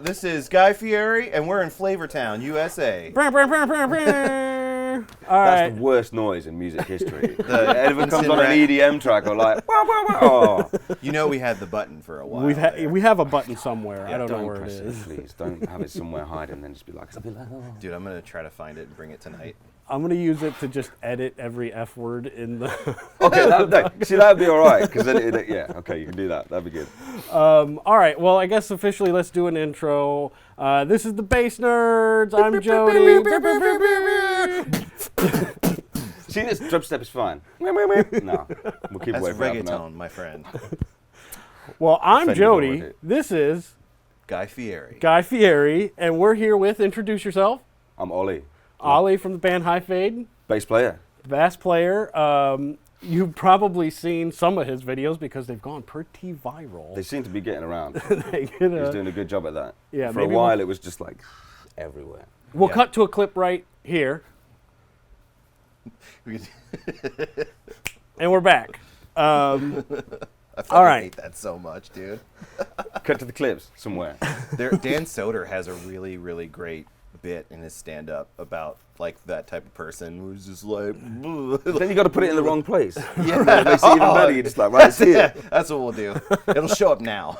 This is Guy Fieri, and we're in Flavortown, USA. All right. That's the worst noise in music history. Everyone comes on an EDM track or like, wah, wah, wah. Oh. You know we had the button for a while. We have a button somewhere. Yeah, I don't know where it press is. Please, don't have it somewhere hiding and then just be like, oh. Dude, I'm going to try to find it and bring it tonight. I'm going to use it to just edit every F word in the... Okay, that'd be all right. Because then, okay, you can do that. That'd be good. All right, well, I guess officially let's do an intro. This is the Bass Nerds. I'm Jody. See, this drum step is fine. No, we'll keep That's away from that. reggaeton, my friend. Well, I'm Offended Jody. already. This is Guy Fieri. Guy Fieri, and we're here with, introduce yourself, I'm Ollie, Ollie from the band High Fade, bass player. bass player. You've probably seen some of his videos because they've gone pretty viral. They seem to be getting around. They get He's doing a good job at that. Yeah, For a maybe while, it was just like everywhere. We'll Yeah. cut to a clip right here, and we're back. I fucking All right. hate that so much, dude. Cut to the clips somewhere. Dan Soder has a really, really great bit in his stand-up about like that type of person who's just like. Then you got to put it in the wrong place. Yeah, It makes it even better. You're just like, right, it's here. That's what we'll do. It'll show up now.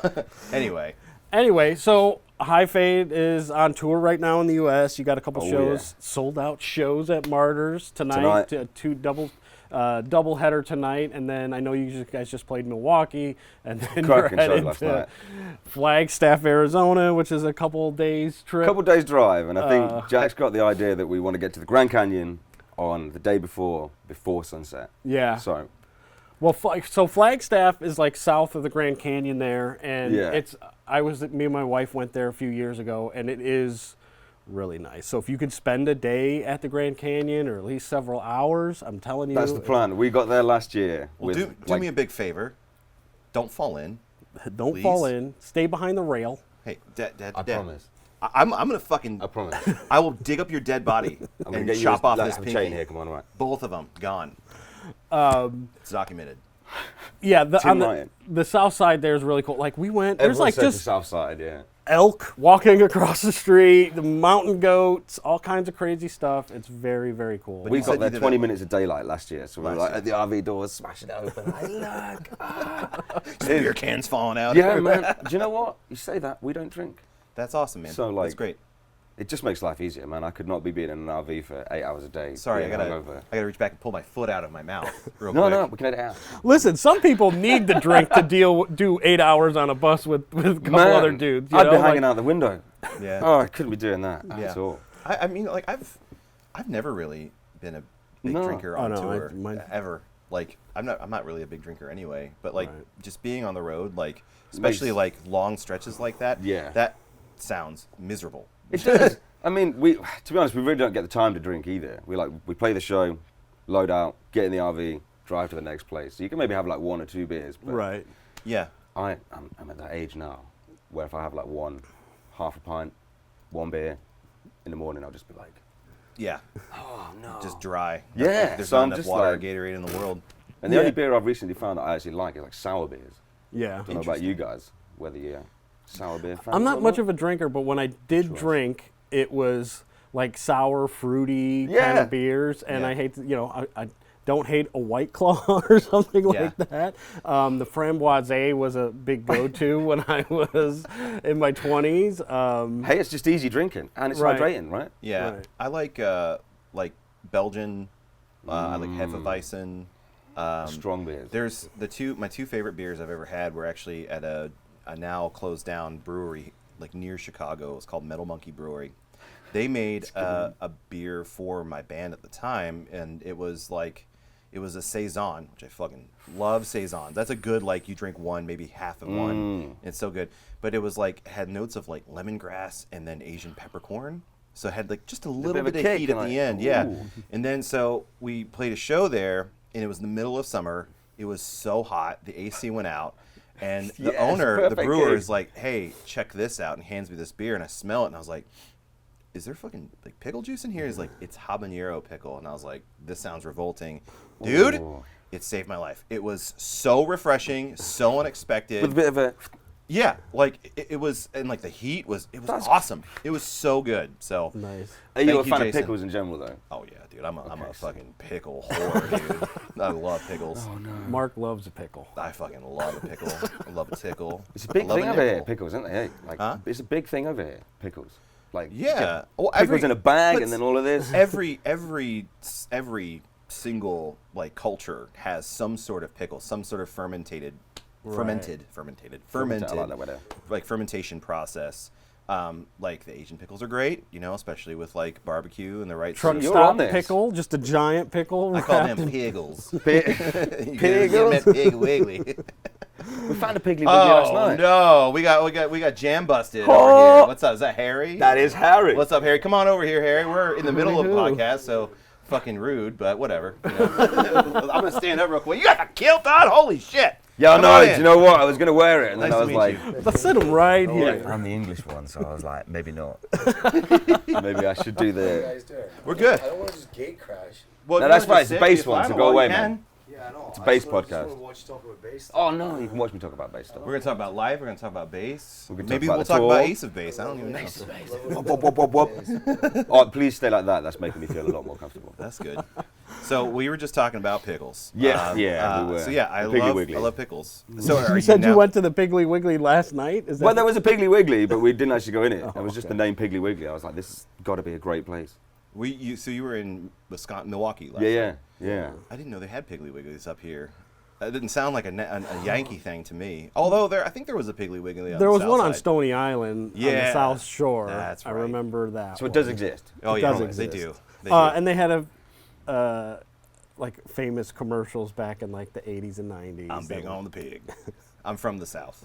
Anyway, so High Fade is on tour right now in the U.S. You got a couple Oh, shows, yeah. sold out shows at Martyrs tonight. Two double header tonight, and then I know you guys just played Milwaukee, and then you're Cracking show headed last to night. Flagstaff, Arizona, which is a couple days trip. Couple days drive, and I think Jack's got the idea that we want to get to the Grand Canyon on the day before sunset. Yeah. So Well, so Flagstaff is like south of the Grand Canyon there, and Yeah. me and my wife went there a few years ago, and it is really nice. So if you could spend a day at the Grand Canyon, or at least several hours, I'm telling you. that's the plan. We got there last year. Well, do me a big favor. Don't fall in. Don't Please. fall in. Stay behind the rail. Hey, Dad. I promise. I'm gonna fucking. I promise. I will dig up your dead body I'm gonna and get you chop off like, this a pinky. chain here. Come on, right. Both of them gone. It's documented. Yeah, Tim Ryan. the south side there is really cool. Like we went, there's Everyone like says the just south side, yeah. elk walking across the street, the mountain goats, all kinds of crazy stuff. It's very, very cool. We you got said there you did 20 it- minutes of daylight last year, so we were Last like at the RV doors, smashing it open. Like, look. Beer cans falling out. Yeah, man. Do you know what? You say that, we don't drink. That's awesome, man. So, like, that's great. It just makes life easier, man. I could not be being in an RV for 8 hours a day. Sorry, I being gotta hungover. reach back and pull my foot out of my mouth real No, quick. no, we can edit it out. Listen, some people need the drink to do 8 hours on a bus with a couple Man, other dudes. You I'd know? be like- hanging out the window. Yeah. Oh, I couldn't be doing that Yeah. at all. I mean, like I've never really been a big No. drinker Oh, on no, tour mine- ever. Like I'm not really a big drinker anyway. But like Right. just being on the road, like especially like long stretches like that. Yeah. That sounds miserable. It does. I mean, to be honest, we really don't get the time to drink either. We play the show, load out, get in the RV, drive to the next place. So you can maybe have like 1 or 2 beers. But Right. Yeah. I'm at that age now where if I have like half a pint, 1 beer in the morning, I'll just be like, Yeah. oh no. Just dry. Yeah, There's so not I'm enough just water or like- Gatorade in the world. And the Yeah. only beer I've recently found that I actually like is like sour beers. Yeah. I don't know about you guys, whether you're sour beer fans. I'm not or much of a drinker, but when I did Sure. drink, it was like sour, fruity kind Yeah. of beers, and Yeah. I hate, I don't hate a White Claw or something Yeah. like that. The Framboise was a big go-to when I was in my 20s. Hey, it's just easy drinking and it's Right. hydrating, right? Yeah. Right. I like Belgian. I like Hefeweizen. Strong beers. There's my two favorite beers I've ever had were actually at a now closed down brewery like near Chicago. It's called Metal Monkey Brewery. They made a beer for my band at the time, and it was a saison, which I fucking love saisons. That's a good like you drink one, maybe half of one. It's so good. But it was like had notes of like lemongrass and then Asian peppercorn. So it had like just a little bit of bit a of kick heat at and the like, end, yeah. ooh. And then so we played a show there, and it was in the middle of summer. It was so hot, the AC went out, and the Yes, owner, the perfect brewer, gig. is like, "Hey, check this out," and hands me this beer, and I smell it, and I was like, "Is there fucking like pickle juice in here?" He's like, "It's habanero pickle," and I was like, "This sounds revolting, dude." Ooh. It saved my life. It was so refreshing, so unexpected. With a bit of a Yeah, like it was, and like the heat was awesome. It was so good. So Nice. Are you a Thank you, fan of Jason. pickles in general, though? Oh yeah, dude, I'm a fucking pickle whore, dude. I love pickles. Oh, no. Mark loves a pickle. I fucking love a pickle. I love a tickle. It's a big I love thing a over here, nipple. pickles, isn't it? Hey, like, Huh? it's a big thing over here, pickles. Like, Yeah. Well, pickles in a bag, but and then all of this. every single like culture has some sort of pickle, some sort of fermented, I like that word. like fermentation process. Like the Asian pickles are great, you know, especially with like barbecue and the right Truck sort of- You're stop on this. pickle, just a giant pickle. I call wrapped them in- piggles. Piggles? Pig Wiggly. We found a Piggly Wiggly last Oh night. no, we got jam busted Oh. over here. What's up? Is that Harry? That is Harry. What's up, Harry? Come on over here, Harry. We're in the middle of a Hooty-hoo. podcast, so fucking rude, but whatever. You know? I'm gonna stand up real quick. You got the kilt on? Holy shit! Yeah, I Come know. on Do in. you know what? I was going to wear it, and then Nice I to was meet like, you. Let's sit him right here. I'm the English one, so I was like, maybe not. maybe I should do the. guys doing? We're good. I don't want to just gate crash. Well, No, if you that's wanna fine. just It's a sit, bass be one, fine so with go all away, you man. can. Yeah, I know. It's a bass I just podcast. want to watch you talk about bass stuff. Oh no, you can watch me talk about bass stuff. We're gonna talk about life. We're gonna talk about bass. We can talk Maybe about we'll the talk about tour. Ace of Bass. I don't even know. Oh, please stay like that. That's making me feel a lot more comfortable. That's good. So we were just talking about pickles. Yeah, yeah, we were. So yeah, I The Piggly love Wiggly. pickles. So are You said you now- went to the Piggly Wiggly last night? Is that Well, there was a Piggly Wiggly, but we didn't actually go in it. It was just the name Piggly Wiggly. I was like, this has got to be a great place. So you were in Milwaukee last Yeah, night. yeah. I didn't know they had Piggly Wigglies up here. That didn't sound like a Yankee thing to me. Although I think there was a Piggly Wiggly on There the was south one on side. Stony Island on the Yeah, South Shore. that's I right. remember that. So it one. does exist. Oh It yeah, does they exist. do. They do. And they had like famous commercials back in like the 80s and 90s. I'm big that on the pig. I'm from the south.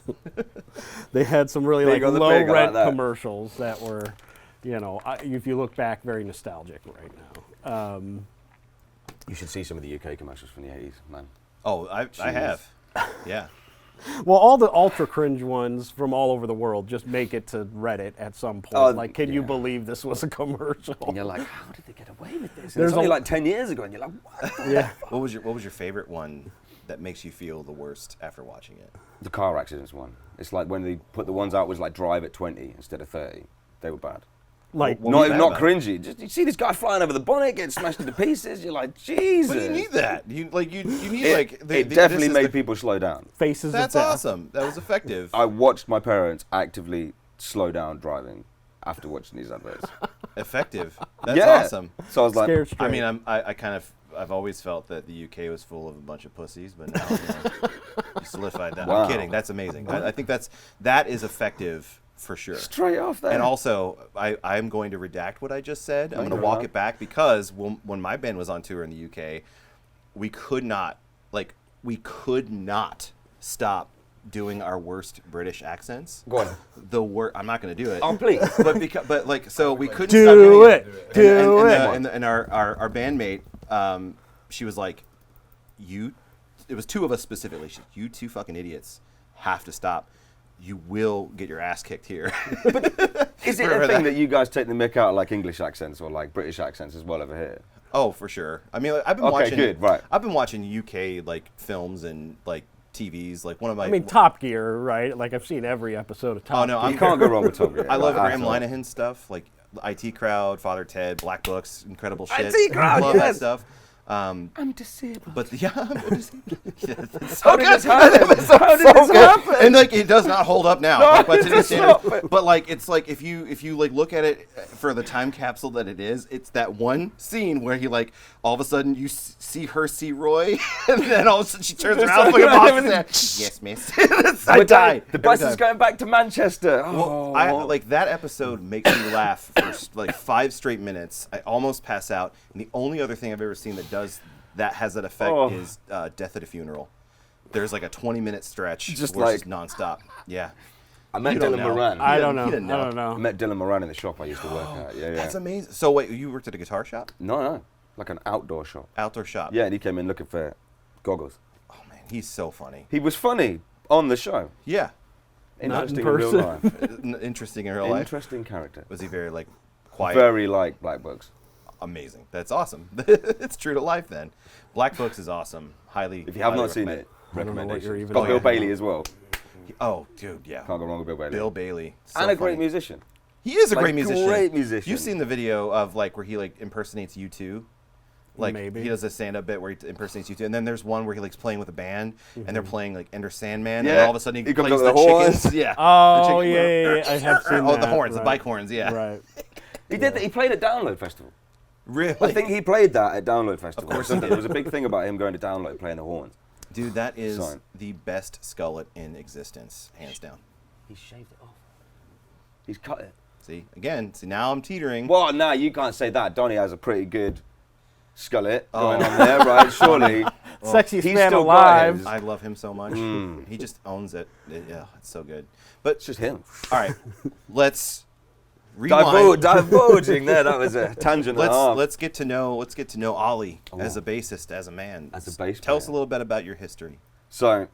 They had some really Big like on the low pig, I like rent that. commercials that were, you know, if you look back, very nostalgic right now. You should see some of the UK commercials from the 80s, man. Oh, I have. Yeah. Well, all the ultra cringe ones from all over the world just make it to Reddit at some point. Oh, like, can you yeah. believe this was a commercial? And you're like, how did they get away with this? And There's it's only a- like 10 years ago, and you're like, what? Yeah. What was your favorite one that makes you feel the worst after watching it? The car accidents one. It's like when they put the ones out was like drive at 20 instead of 30. They were bad. Like, What was Not that cringy. Just you see this guy flying over the bonnet, getting smashed into pieces. You're like, Jesus. But you need that. You need It, like. it definitely made people slow down. faces That's of death. awesome. That was effective. I watched my parents actively slow down driving after watching these adverts. Effective. That's Yeah. awesome. So I was like, Scared straight. I mean, I've always felt that the UK was full of a bunch of pussies, but now you solidified that. Wow. I'm kidding. That's amazing. I think that is effective for sure. straight off there. And also, I'm going to redact what I just said. I'm going to Okay. walk it back because when my band was on tour in the UK, we could not stop doing our worst British accents. Go on. I'm not going to do it. Oh, please. but we couldn't Do stop doing it. Do it. And our bandmate, she was like, it was two of us specifically. She said, you two fucking idiots have to stop. You will get your ass kicked here. Is it a thing that you guys take the mick out of like English accents or like British accents as well over here? Oh, for sure. I mean, like, I've been Okay, watching. good, right. I've been watching UK like films and like TVs. Like one of my. I mean, Top Gear, right? Like, I've seen every episode of Top Oh no, Gear. You can't go wrong with Top Gear. I love like, Graham at all. Linehan stuff, like IT Crowd, Father Ted, Black Books, incredible shit. IT Crowd, love that yes. stuff. I'm disabled. But yeah, I'm disabled. Yeah, it's How so did good. this happen? How did this happen? And like it does not hold up now. No, like, by it today's does standards. not. But like it's like if you like look at it for the time capsule that it is, it's that one scene where he like all of a sudden you see her see Roy, and then all of a sudden she turns around like a boss and says, "Yes, miss." I But died. The every bus is time. going back to Manchester. Well, Oh. like that episode makes me laugh for like 5 straight minutes. I almost pass out. And the only other thing I've ever seen that has that effect Oh. is Death at a Funeral. There's like a 20-minute stretch Just where it's like- just nonstop. Yeah. I met You don't Dylan know. Moran. I don't He know. didn't I know. don't know. I met Dylan Moran in the shop I used to work at. Yeah, yeah. That's amazing. So wait, you worked at a guitar shop? No, like an outdoor shop. Outdoor shop? Yeah, and he came in looking for goggles. Oh man, he's so funny. He was funny on the show. Yeah. Not in Interesting in real person. life. Interesting in real life. Interesting character. Was he very like quiet? Very like Black Books. Amazing. That's awesome. It's true to life then. Black Books is awesome. Highly. If you have highly not seen recommend. it, I don't know what you're recommendations. even Got Bill talking Bailey as well. Oh, dude, yeah. Can't go wrong with Bill Bailey. Bill Bailey. So and a great funny. musician. He is a Like, great musician. great musician. You've seen the video of like where he like impersonates U2. Like Maybe. he does a stand-up bit where he impersonates U2, and then there's one where he likes playing with a band, and they're playing like Enter Sandman, and Yeah. then all of a sudden he He comes plays up the with the horns. chickens. Yeah. Oh, The chicken- yeah, I have seen Oh, that. the horns, the right. bike horns. Yeah. Right. He did that. He played at Download Festival. Really? I think he played that at Download Festival. Of course he did. There was a big thing about him going to Download playing the horns. Dude, that is Sorry. the best skullet in existence, hands down. He shaved it off. He's cut it. See, again, now I'm teetering. Well, no, you can't say that. Donnie has a pretty good skullet Oh. going on there, right? Surely. Sexiest he's man still got alive. his. I love him so much. He just owns it. Yeah, it's so good. But It's just him. all right, let's rewind. Divulging there. That was a tangent. and a half. Let's get to know Ollie as a bassist, as a man. As a bass Tell us a player. little bit about your history. So,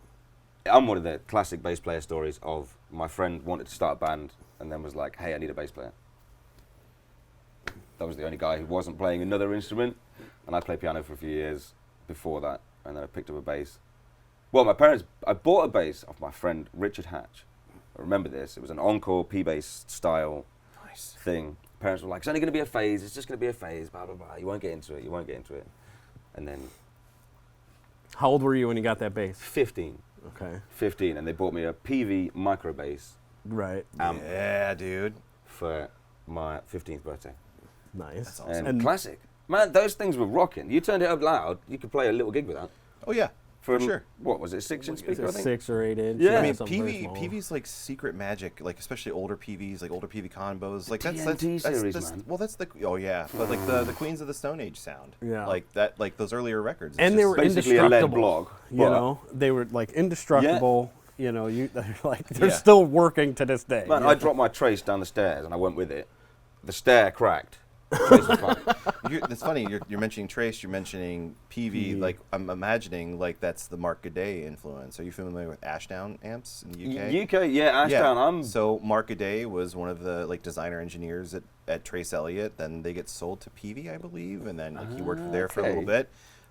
I'm one of the classic bass player stories of my friend wanted to start a band and then was like, hey, I need a bass player. That was the only guy who wasn't playing another instrument. And I played piano for a few years before that. And then I picked up a bass. Well, I bought a bass off my friend Richard Hatch. I remember this. It was an Encore P-bass style thing. Parents were like, it's only going to be a phase. It's just going to be a phase, blah, blah, blah. You won't get into it. You won't get into it. And then How old were you when you got that bass? 15. Okay. 15, and they bought me a PV micro bass Right. Yeah, dude. for my 15th birthday. Nice. That's awesome. And classic. Man, those things were rocking. You turned it up loud, you could play a little gig with that. Oh yeah, for sure. What was it, 6-inch speaker, I think? 6 or 8 inch. Yeah. I mean, something very small. PV's like secret magic, like especially older PVs, like older PV combos, like TNT series, man. Well, that's the but like the Queens of the Stone Age sound. Yeah. Like that, like those earlier records. It's And they just- were basically a lead indestructible. blog, You but- know, they were like indestructible. You know, they're Yeah. still working to this day. Man, Yeah. I dropped my trace down the stairs and I went with it. The stair cracked. Trace was fine. It's funny. You're mentioning Trace. You're mentioning PV. Like I'm imagining like that's the Mark Godet influence. Are you familiar with Ashdown amps in the UK? UK, yeah, Ashdown. So Mark Godet was one of the like designer engineers at Trace Elliott. Then they get sold to PV, I believe, and then like, he worked there for a little okay. bit,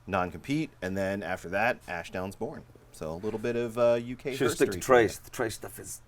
non-compete, and then after that, Ashdown's born. So a little bit of UK Should stick to history. Trace. The Trace stuff is...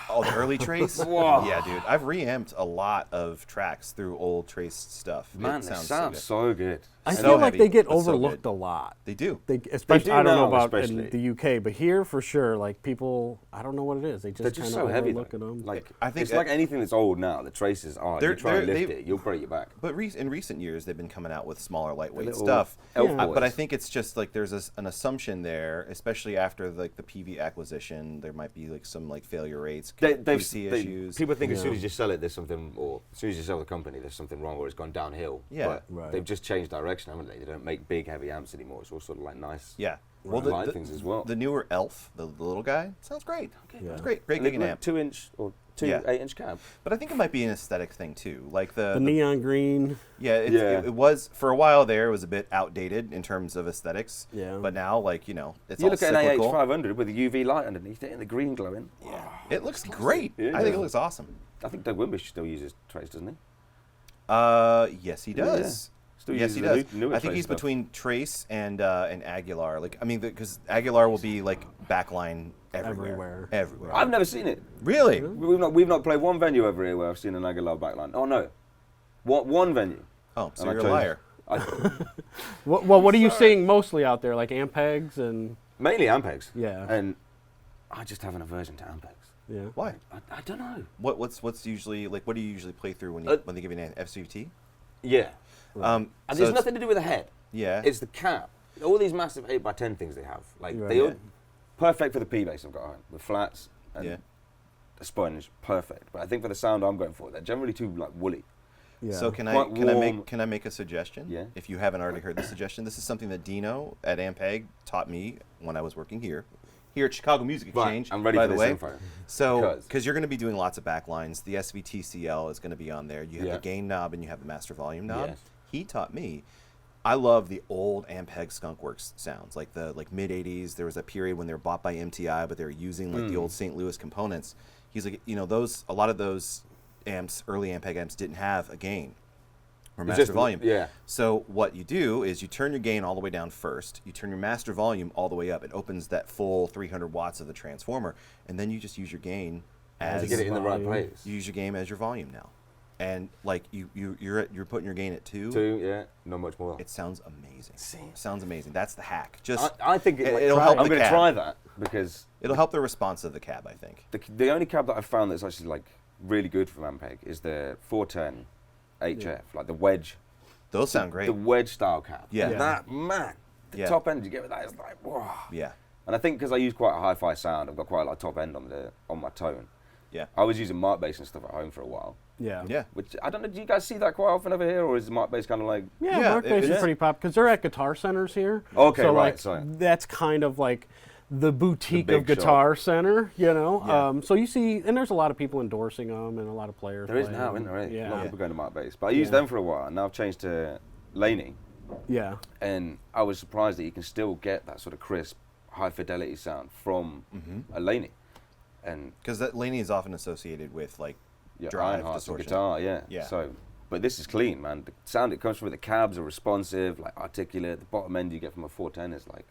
Oh, the early Trace? Whoa. Yeah, dude. I've reamped a lot of tracks through old Trace stuff. Man, it they sounds sound good. so good. I so feel like heavy, they get but so overlooked good. a lot. They do. Especially, do I don't know now, about in especially. the UK, but here for sure, like people, I don't know what it is. They They're just just kind so of heavy, overlook though. them. Like, I think it's that- like anything that's old now. The traces are. You try and lift it, you'll break your back. But in recent years, they've been coming out with smaller, lightweight Little stuff. elf Yeah. boys. But I think it's just like there's an assumption there, especially after like the PV acquisition, there might be like some like failure rates, QC issues. People think as soon Yeah. as you sell it, there's something, or as soon as you sell the company, there's something wrong, or it's gone downhill. Yeah. But Right. they've just changed direction, haven't they? They don't make big, heavy amps anymore. It's all sort of like nice. Yeah. Well, light things as well. The newer Elf, the little guy, sounds great. Yeah. It's great And gigging they've amp. 2-inch or two Yeah. 8-inch cab. But I think it might be an aesthetic thing too. Like the neon green. Yeah, Yeah. It was for a while there. It was a bit outdated in terms of aesthetics. Yeah. But now, like it's You all look at an cyclical. AH500 with a UV light underneath it and the green glowing. Yeah, it looks great. Yeah. I think it looks awesome. I think Doug Wimbish still uses trace, doesn't he? Yes, he does. Still Yes, uses he the does. newer I think Trace he's stuff. between Trace and Aguilar. Like, I mean, because Aguilar will be like backline everywhere. Everywhere. I've never seen it. Really? We've not played one venue over here where I've seen an Aguilar backline. Oh no, one venue. Oh, so And I you're a chose- liar. What are you seeing mostly out there? Like Ampegs and Mainly Ampegs. Yeah. And I just have an aversion to Ampegs. yeah. Why? I don't know. What's usually like? What do you usually play through when when they give you an FCT? Yeah. And And there's nothing to do with the head. Yeah. It's the cap. All these massive 8x10 things they have. Like Right. they all Yeah. perfect for the P bass I've got on with flats and Yeah. a sponge. Perfect. But I think for the sound I'm going for, they're generally too like woolly. Yeah. So can Quite I make a suggestion? Yeah. If you haven't already heard the suggestion, this is something that Dino at Ampeg taught me when I was working here at Chicago Music Right, Exchange. I'm ready by for the this way. info. So, because you're going to be doing lots of backlines, the SVTCL is going to be on there. You have Yeah. the gain knob and you have the master volume knob. Yes. He taught me. I love the old Ampeg Skunkworks sounds, like the mid '80s. There was a period when they were bought by MTI, but they were using like the old St. Louis components. He's like, a lot of those amps, early Ampeg amps, didn't have a gain. Or It's master just- volume. yeah. So what you do is you turn your gain all the way down first. You turn your master volume all the way up. It opens that full 300 watts of the transformer, and then you just use your gain as To get it in the right volume. place. you use your gain as your volume now, and like you're putting your gain at 2. 2, yeah, not much more. It sounds amazing. Sounds amazing. That's the hack. Just I think it'll help I'm the going to cab. try that because It'll help the response of the cab, I think. the only cab that I've found that's actually like really good for Ampeg is the 410 HF, like the wedge. Those sound great. The wedge style cab. Yeah. And that, man, the Yeah. top end you get with that is like, whoa. Yeah. And I think because I use quite a hi-fi sound, I've got quite a lot of top end on my tone. Yeah. I was using Mark bass and stuff at home for a while. Yeah. Yeah. Which, I don't know, do you guys see that quite often over here, or is Mark bass kind of like... Yeah, Yeah, Mark Bass it is is. pretty pop because they're at Guitar Centers here. Okay, so, right, like, sorry. that's kind of like the boutique big of Guitar Center, you know. Yeah. So you see, and there's a lot of people endorsing them and a lot of players. There is playing now, them. isn't there? Yeah. A lot of people going to Mark bass. But I used them for a while, and now I've changed to Laney. Yeah. And I was surprised that you can still get that sort of crisp, high-fidelity sound from a Laney. And Because that Laney is often associated with like yeah, drive Ironheart's a distortion. guitar, yeah. Yeah. So, but this is clean, man. The sound it comes from, the cabs are responsive, like articulate. The bottom end you get from a 410 is like,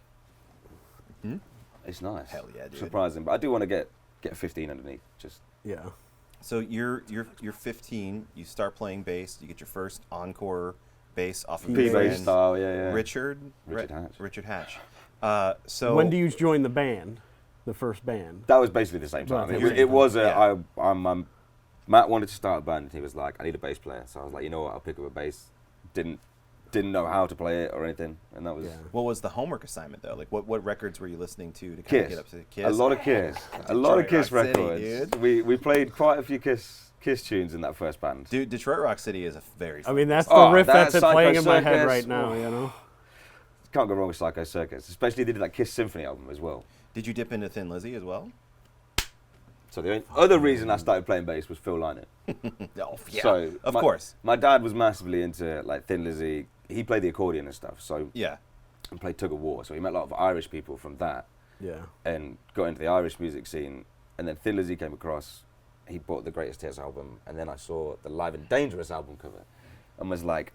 it's nice. Hell yeah, dude. Surprising, but I do want to get a 15 underneath. Just Yeah. So you're 15. You start playing bass. You get your first encore bass off of P your bass friend style, yeah. Richard Hatch. Richard Hatch. So When do you join the band? The first band? That was basically the same time. Right, It, same it was Yeah. Matt wanted to start a band. He was like, I need a bass player. So I was like, you know what? I'll pick up a bass. Didn't know how to play it or anything, and that was Yeah. What was the homework assignment though? Like what records were you listening to kind of Kiss. get up to Kiss? A lot of Kiss. A lot of Detroit Kiss Rock City, records. dude. We played quite a few Kiss tunes in that first band. Dude, Detroit Rock City is a very. I mean, that's Oh, the riff that that's playing in my Psycho head Circus. right now, you know. Can't go wrong with Psycho Circus. Especially they did that Kiss Symphony album as well. Did you dip into Thin Lizzy as well? So the only other reason I started playing bass was Phil Lynott. Oh yeah, So of my- course. My dad was massively into like Thin Lizzy. He played the accordion and stuff. So Yeah, and played tug of war. So he met a lot of Irish people from that. Yeah. And got into the Irish music scene. And then Thin Lizzy came across. He bought the Greatest Hits album, and then I saw the Live and Dangerous album cover, and was like,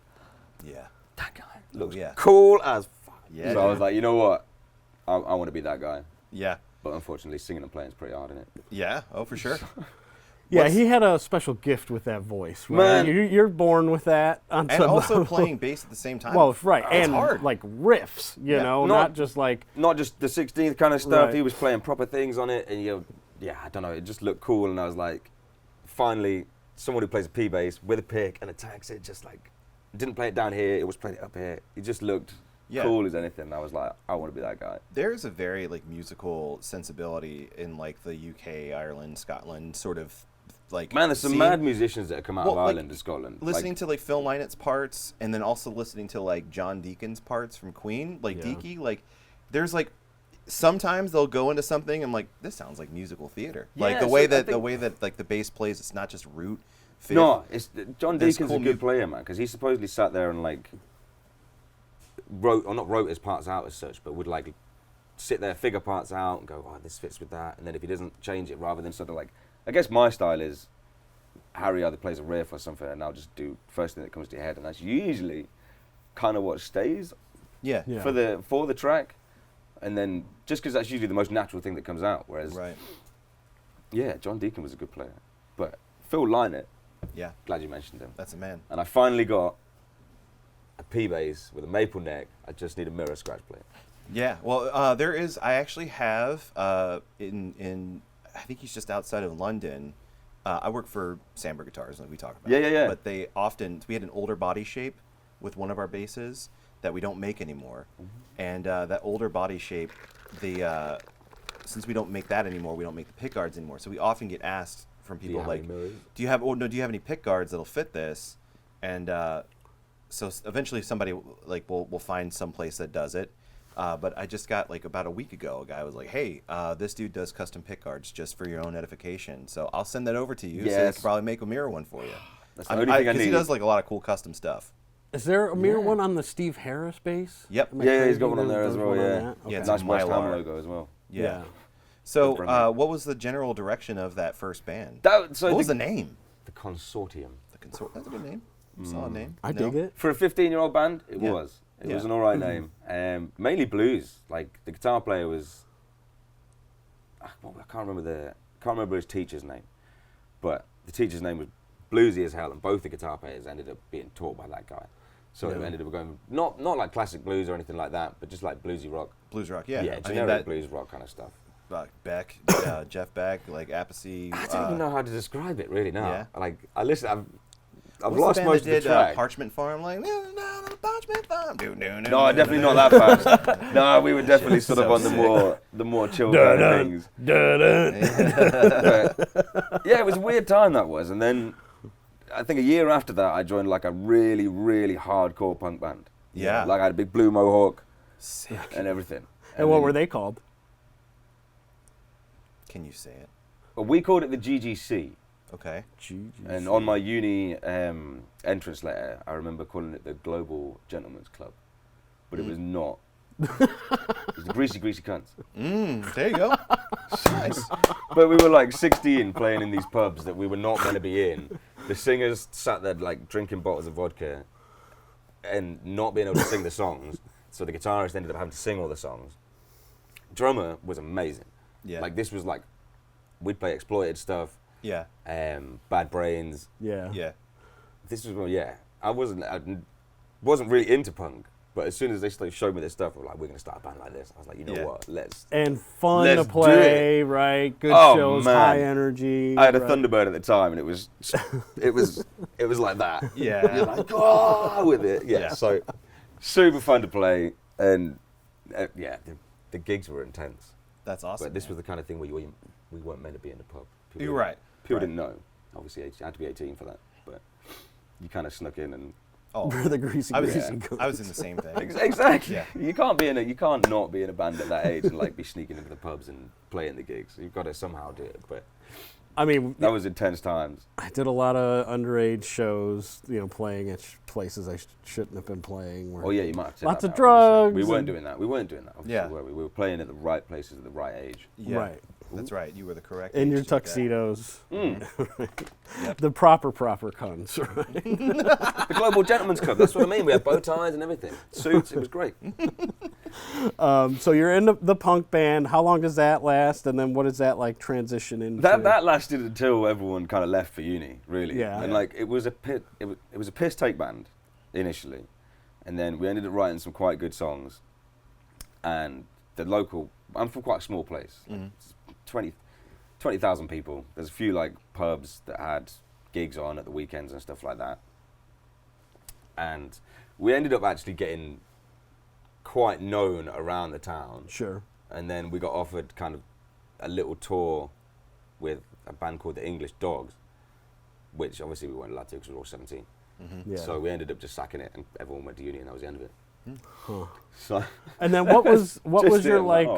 yeah, that guy looks yeah. cool as fuck. Yeah, So I was dude. like, you know what, I want to be that guy. yeah, But unfortunately, singing and playing is pretty hard, isn't it? yeah. Oh, for sure. Yeah, What's- he had a special gift with that voice. Right? Man. You're born with that. On And some also level. playing bass at the same time. Well, right, It's and hard. like riffs, you Yeah. know, Not- not just like Not just the 16th kind of stuff. Right. He was playing proper things on it, and I don't know, it just looked cool. And I was like, finally, someone who plays a P bass with a pick and attacks it, just like didn't play it down here. It was playing it up here. It just looked Yeah. cool as anything. I was like, I want to be that guy. There's a very like musical sensibility in like the UK, Ireland, Scotland sort of like. Man, there's some scene. mad musicians that have come out Well, of like, Ireland and Scotland. Listening to like Phil Lynott's parts, and then also listening to like John Deacon's parts from Queen, like Yeah. Deaky, like there's like sometimes they'll go into something and like this sounds like musical theater. Like Yeah, the so way I that think- like the bass plays, it's not just root. Fifth. No, it's John There's Deacon's cool a good mu- player, man, because he supposedly sat there and like not wrote his parts out as such, but would like sit there, figure parts out, and go, oh, this fits with that, and then if he doesn't change it, rather than sort of like, I guess my style is Harry either plays a riff or something, and I'll just do first thing that comes to your head, and that's usually kind of what stays Yeah. Yeah. for the track, and then just because that's usually the most natural thing that comes out. Whereas, Right. yeah, John Deacon was a good player, but Phil Lynott, Yeah. glad you mentioned him. That's a man. And I finally got a P bass with a maple neck. I just need a mirror scratch plate. Yeah. Well, there is. I actually have in. I think he's just outside of London. I work for Samber Guitars, like we talk about. Yeah. But we had an older body shape with one of our basses that we don't make anymore, and that older body shape, since we don't make that anymore, we don't make the Pickguards anymore. So we often get asked from people have like, any mirrors? do you have any Pickguards that'll fit this? And so eventually somebody will find some place that does it. But I just got like about a week ago, a guy was like, hey, this dude does custom Pickguards just for your own edification. So I'll send that over to you so you Yes. can probably make a mirror one for you. That's the only thing I Because he need. does like a lot of cool custom stuff. Is there a mirror one on the Steve Harris bass? Yep. Am I Yeah, he's crazy? got one on there There's as well. one on Yeah, that? Yeah, Okay. it's nice a West Ham Mylar. logo as well. Yeah. Yeah. So Brilliant. what was the general direction of that first band? So What was the name? the consortium. The Consort. That's a good name. Solid name. I No? dig it. For a 15-year-old band, it Yeah. was. It Yeah. was an all right name. Mainly blues. Like the guitar player was. I can't remember his teacher's name, but the teacher's name was bluesy as hell, and both the guitar players ended up being taught by that guy. So it ended up going not like classic blues or anything like that, but just like bluesy rock. Blues rock. Yeah. Yeah, I mean, generic blues rock kind of stuff. Beck, Jeff Beck, like Appice. I don't even know how to describe it really now. Yeah. Like I listen, I've what's lost the band most that of the did, track. Parchment Farm, like Parchment Farm. No, definitely not that fast. No, we were definitely sort of So on sick. the more chill kind of things. But, yeah, it was a weird time that was, and then I think a year after that, I joined like a really, really hardcore punk band. Yeah. Like I had a big blue mohawk Sick. and everything. And what then- were they called? Can you say it? Well, we called it the GGC. Okay. And on my uni entrance letter, I remember calling it the Global Gentlemen's Club. But it was not. It was the Greasy, Greasy Cunts. There you go. Nice. But we were like 16 playing in these pubs that we were not going to be in. The singers sat there like drinking bottles of vodka and not being able to sing the songs. So the guitarist ended up having to sing all the songs. Drummer was amazing. Yeah. Like this was like, we'd play exploited stuff, Yeah. Bad Brains. Yeah. Yeah. This was, well, yeah, I wasn't really into punk. But as soon as they showed me this stuff, we were like, we're going to start a band like this. I was like, you know Yeah. what, let's. And fun Let's to do play, right? Good Oh, shows, man. high energy. I had a right? Thunderbird at the time, and it was like that. Yeah. You're like, oh, with it. Yeah, Yeah. so super fun to play, and the gigs were intense. That's awesome. But this was the kind of thing where we weren't meant to be in the pub. People You're right. People Right. didn't know. Obviously, you had to be 18 for that, but you kind of snuck in and. Oh, We're the greasy, I was, greasy I was in the same thing. Exactly. Yeah. You can't not be in a band at that age and like be sneaking into the pubs and playing the gigs. You've got to somehow do it. But I mean, that was intense times. I did a lot of underage shows, playing at places I shouldn't have been playing. Where Oh yeah, you might have said Lots that of now, obviously. drugs We weren't and- doing that. We weren't doing that. Obviously, Yeah. were we? We were playing at the right places at the right age. Yeah. Right. That's right. You were the correct. In age your to do that. tuxedos. Yep. The proper cunts, right? The Global Gentlemen's Club. That's what I mean. We had bow ties and everything. Suits. It was great. So you're in the punk band. How long does that last? And then what does that like transition into? That lasted until everyone kind of left for uni, really. Yeah. And Yeah. like it was a piss take band initially, and then we ended up writing some quite good songs. And the local, I'm from quite a small place, like 20,000 people. There's a few like pubs that had gigs on at the weekends and stuff like that. And we ended up actually getting quite known around the town. Sure. And then we got offered kind of a little tour with a band called the English Dogs, which obviously we weren't allowed to because we were all 17. Yeah. So we ended up just sacking it, and everyone went to uni, and that was the end of it. Huh. So And then what was just your it, like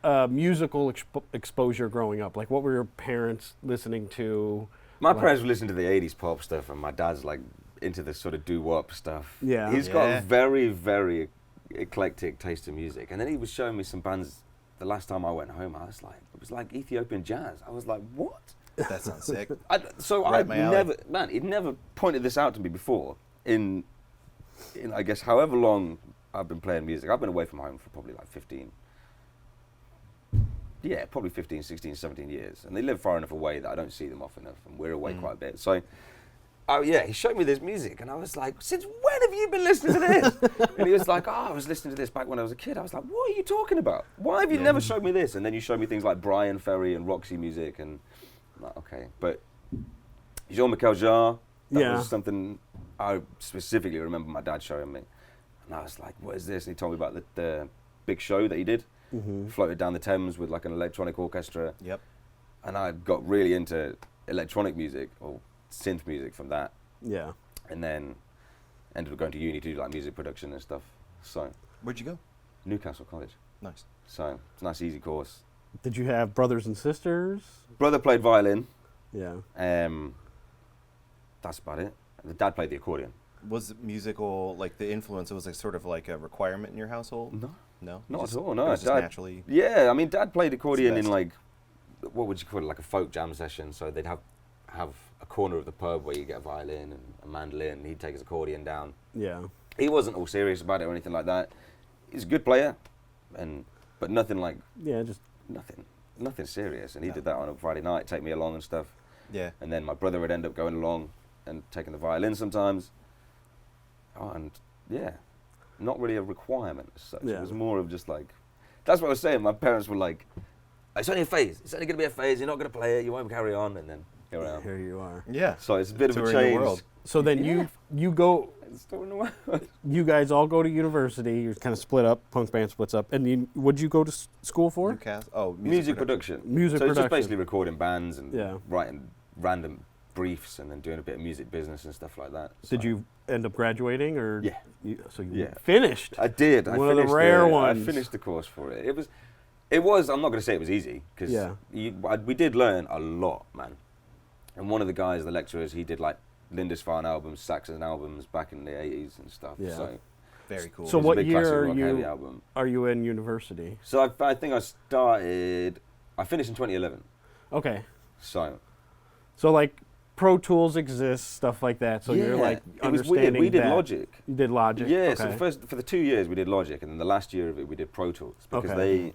oh. musical exposure growing up? Like what were your parents listening to? My parents were listening to the 80s pop stuff, and my dad's like into this sort of doo-wop stuff. Yeah. He's got Yeah. a very, very eclectic taste in music. And then he was showing me some bands. The last time I went home, I was like, it was like Ethiopian jazz. I was like, what? That sounds sick. So Right I up my alley. never, man, he'd never pointed this out to me before. In I guess however long I've been playing music, I've been away from home for probably like 15. Yeah, probably 15, 16, 17 years. And they live far enough away that I don't see them often enough, and we're away quite a bit. So, oh yeah, he showed me this music, and I was like, since when have you been listening to this? And he was like, oh, I was listening to this back when I was a kid. I was like, what are you talking about? Why have you never showed me this? And then you showed me things like Brian Ferry and Roxy music, and I'm like, okay. But Jean-Michel Jarre, that was something I specifically remember my dad showing me. And I was like, what is this? And he told me about the big show that he did. Floated down the Thames with like an electronic orchestra. Yep. And I got really into electronic music or synth music from that. Yeah. And then ended up going to uni to do like music production and stuff. So Where'd you go? Newcastle College. Nice. So it's a nice easy course. Did you have brothers and sisters? Brother played violin. Yeah. That's about it. The dad played the accordion. Was it musical, like the influence, it was like sort of like a requirement in your household? No. No? Not Just- at all, it no. was just Dad- naturally. Yeah, I mean, Dad played accordion in best. like, what would you call it, like a folk jam session. So they'd have have a corner of the pub where you get a violin and a mandolin, and he'd take his accordion down. Yeah. He wasn't all serious about it or anything like that. He's a good player, but nothing like Yeah, just nothing serious. And he did that on a Friday night, take me along and stuff. Yeah. And then my brother would end up going along and taking the violin sometimes. Oh, and yeah, not really a requirement as such. Yeah. It was more of just like, that's what I was saying. My parents were like, it's only a phase. It's only going to be a phase. You're not going to play it. You won't carry on. And then here I am. here you are. Yeah. So it's a bit of a Touring the change. world. So then you go. It's touring the world. You guys all go to university. You're kind of split up. Punk band splits up. And you, what'd you go to school for? Newcastle. Oh, Music production. Music so it's just production. basically recording bands and Yeah. writing random briefs and then doing a bit of music business and stuff like that. Did So you end up graduating, or Yeah. so you Yeah. finished? I did. I One of the finished rare ones. I finished the course for it. It was. I'm not going to say it was easy because Yeah. we did learn a lot, man. And one of the guys, the lecturers, he did like Lindisfarne albums, Saxon albums back in the 80s and stuff. Yeah. So Very cool. So it was what a big year classic are rock you- heavy album. Are you in university? So I think I started. I finished in 2011. Okay. So like Pro Tools exists, stuff like that. So you're like it was weird. understanding We did that. Logic. You did Logic. Yeah, Okay. so for the 2 years we did Logic, and then the last year of it we did Pro Tools because Okay.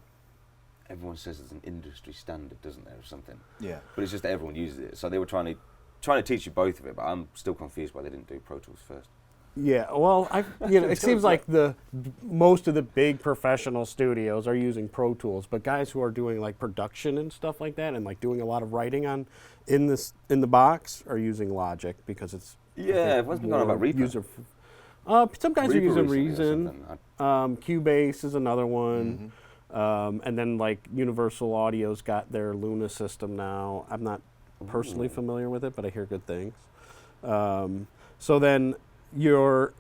everyone says it's an industry standard, doesn't there, or something? Yeah. But it's just that everyone uses it. So they were trying to teach you both of it, but I'm still confused why they didn't do Pro Tools first. Yeah, well, it seems like most of the big professional studios are using Pro Tools, but guys who are doing like production and stuff like that, and like doing a lot of writing in the box, are using Logic because it's Everyone's been going on about Reaper. some guys are Reaper using recently or Reason. something. Cubase is another one, and then like Universal Audio's got their Luna system now. I'm not personally familiar with it, but I hear good things. So then you're,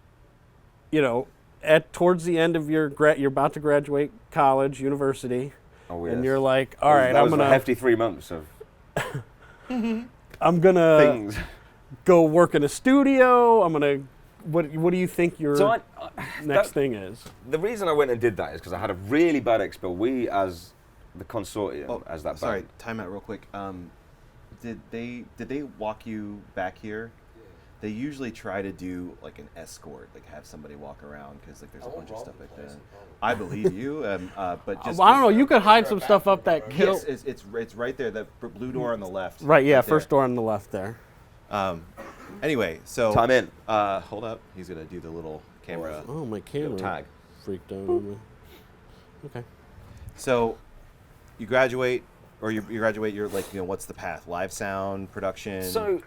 towards the end of you're about to graduate college, university, Oh, and yes. you're like, all right, that I'm was a gonna hefty 3 months of things. go work in a studio. I'm gonna. What do you think your So next thing is? the reason I went and did that is because I had a really bad experience. We, as the consortium, as that Sorry, band. time out real quick. Did they walk you back here? They usually try to do like an escort, like have somebody walk around because like there's a bunch of stuff like that. I believe you, but just I don't know. You could hide some stuff up that kill. Yes, it's right there. The blue door on the left. Right. Yeah. there. First door on the left there. Anyway, so Time in. Hold up. He's gonna do the little camera Oh, my camera tag. freaked out on me. Okay. So you graduate, or you graduate. You're like, what's the path? Live sound production. So,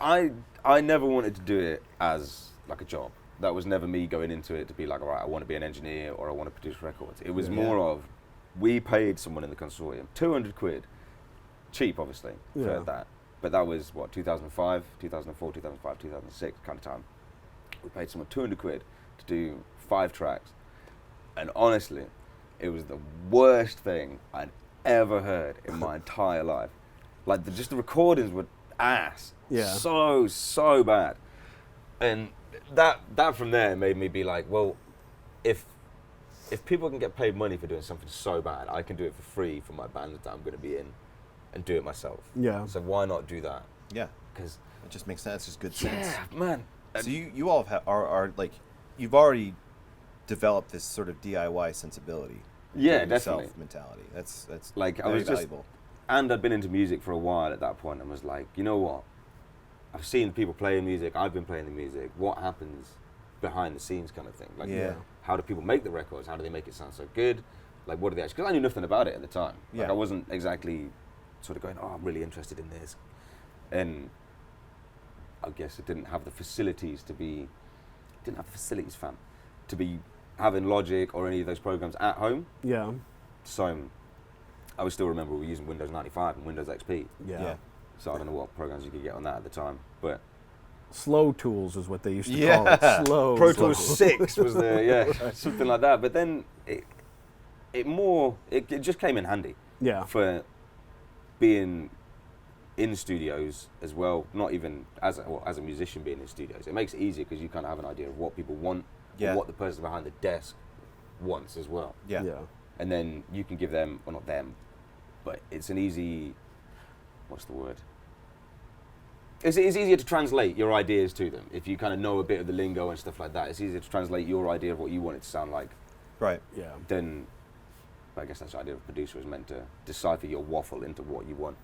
I never wanted to do it as like a job. That was never me going into it to be like, all right, I want to be an engineer or I want to produce records. It was more of, we paid someone in the consortium £200, cheap obviously for that. But that was what, 2005, 2004, 2005, 2006 kind of time. We paid someone £200 to do 5 tracks, and honestly, it was the worst thing I'd ever heard in my entire life. Like just the recordings were ass. Yeah. So bad. And that from there made me be like, well, if people can get paid money for doing something so bad, I can do it for free for my band that I'm going to be in and do it myself. Yeah. So why not do that? Yeah, Because it just makes sense. It's just good sense. man. So you all are like, you've already developed this sort of DIY sensibility. Yeah, do-it-yourself definitely. mentality. That's Like, I very was just- valuable. And I'd been into music for a while at that point and was like, you know what? I've seen people playing music. I've been playing the music. What happens behind the scenes kind of thing? Like, Yeah. how do people make the records? How do they make it sound so good? Like, what do they actually... Because I knew nothing about it at the time. Like, Yeah. I wasn't exactly sort of going, oh, I'm really interested in this. And I guess it didn't have the facilities to be... Didn't have the facilities, fam. To be having Logic or any of those programs at home. Yeah. So I would still remember we were using Windows 95 and Windows XP. Yeah. So I don't know what programs you could get on that at the time, but Slow Tools is what they used to call Yeah. it. Slow. Pro Tools 6 was the something like that. But then it just came in handy Yeah. for being in studios as well. Not even as a musician being in studios. It makes it easier because you kind of have an idea of what people want, Yeah. or what the person behind the desk wants as well. Yeah. Yeah. And then you can give them, well, not them, but it's an easy, what's the word? it's easier to translate your ideas to them if you kind of know a bit of the lingo and stuff like that. It's easier to translate your idea of what you want it to sound like. Right. Yeah. Then, I guess that's the idea of a producer is meant to decipher your waffle into what you want.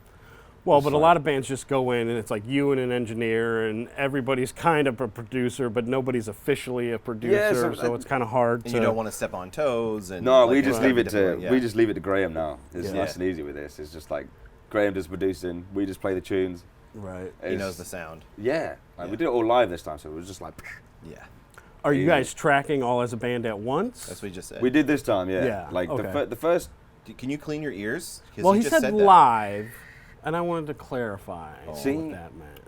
Well, but a lot of bands just go in and it's like you and an engineer and everybody's kind of a producer, but nobody's officially a producer, so it's kind of hard And to... you don't want to step on toes. And No, like, we it's just gotta leave be it to different, yeah. we just leave it to Graham now. It's Yeah. nice and easy with this. It's just like Graham does producing, we just play the tunes. Right. He It's- knows the sound. Yeah, like, Yeah. we did it all live this time, so it was just like Yeah. Are you Easy. guys tracking all as a band at once? That's what you just said. we did this time. Yeah, Yeah, like okay. the first. Can you clean your ears? 'Cause Well, you he just said that. live, and I wanted to clarify See? what that meant.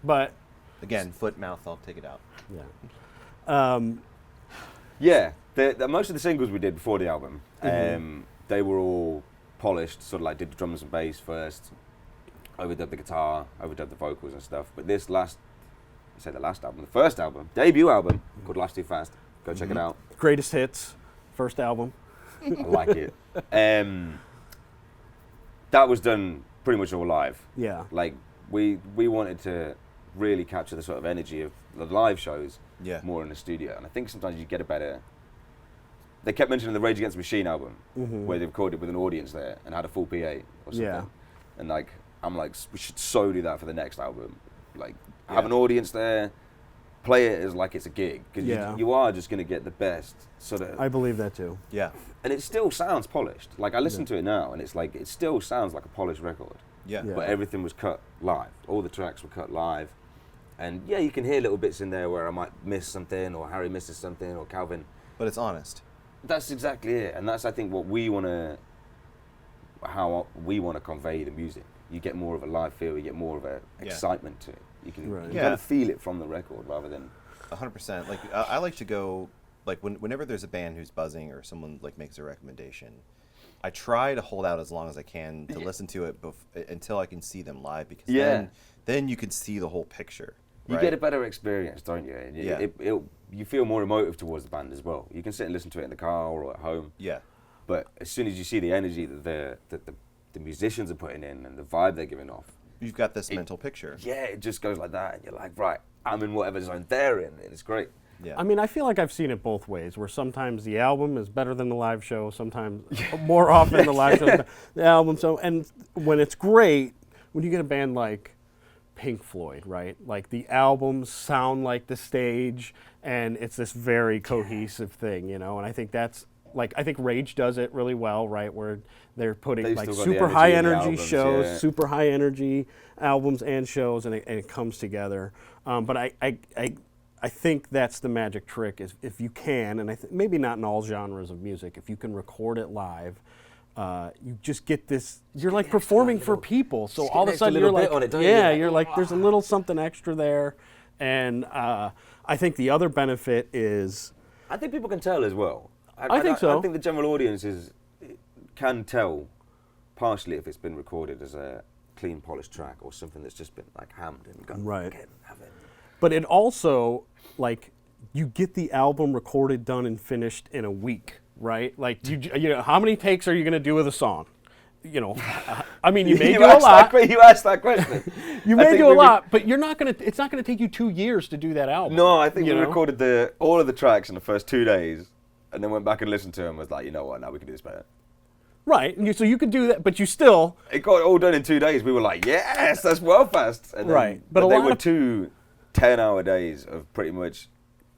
But, Again, foot, mouth, I'll take it out. yeah. Yeah, most of the singles we did before the album, they were all polished. Sort of like did the drums and bass first, overdubbed the guitar, overdubbed the vocals and stuff. But this last, I say the last album, the first album, debut album called Life's Too Fast. Go check it out. Greatest hits, first album. I like it. That was done pretty much all live. Yeah. Like we wanted to really capture the sort of energy of the live shows Yeah. more in the studio, and I think sometimes you get a better. They kept mentioning the Rage Against the Machine album, where they recorded with an audience there and had a full PA or something. Yeah. And like, I'm like, we should so do that for the next album. Like, have an audience there, play it as like it's a gig, because Yeah. you are just going to get the best sort of. I believe that too. Yeah. And it still sounds polished. Like, I listen to it now, and it's like, it still sounds like a polished record. Yeah. Yeah. But everything was cut live. All the tracks were cut live. And yeah, you can hear little bits in there where I might miss something, or Harry misses something, or Calvin. But it's honest. That's exactly it. And that's, I think, what we want to, how we want to convey the music. You get more of a live feel, you get more of a excitement to it. You can Right. you Yeah. kind of feel it from the record rather than. 100%. Like I like to go, like whenever there's a band who's buzzing or someone like makes a recommendation, I try to hold out as long as I can to listen to it until I can see them live, because then you can see the whole picture. You right? get a better experience, don't you? And Yeah. you feel more emotive towards the band as well. You can sit and listen to it in the car or at home. Yeah. But as soon as you see the energy that the musicians are putting in and the vibe they're giving off, You've got this mental picture. yeah, it just goes like that, and you're like, right, I'm in whatever zone they're in, and it's great. Yeah. I mean, I feel like I've seen it both ways, where sometimes the album is better than the live show, sometimes more often the live show than the album. So, and when it's great, when you get a band like Pink Floyd, right? Like the albums sound like the stage, and it's this very cohesive thing, you know. And I think that's like, I think Rage does it really well, right? Where they're putting They've like still got the super energy high in the energy albums, shows, yeah. super high energy albums and shows, and it comes together. But I think that's the magic trick, is if you can, and maybe not in all genres of music, if you can record it live, you just get this, you're like performing for people. So all of a sudden you're like, you're like, there's a little something extra there. And I think the other benefit is, I think people can tell as well. I think so. I think the general audience can tell partially if it's been recorded as a clean, polished track or something that's just been like hammed and gone. Right. "Okay, have it." but it also, like, you get the album recorded, done, and finished in a week, right? Like, you know, how many takes are you going to do with a song? You know, I mean, you may do a lot. You asked that question. You I may think do a we lot, but you're not going to. It's not going to take you 2 years to do that album. No, I think you we know? recorded all of the tracks in the first 2 days, and then went back and listened to them. Was like, you know what? Now we can do this better. Right, and so you could do that, but you still. It got all done in 2 days. We were like, yes, that's well fast. And then, Right, but but a they lot were of- 2 10-hour days of pretty much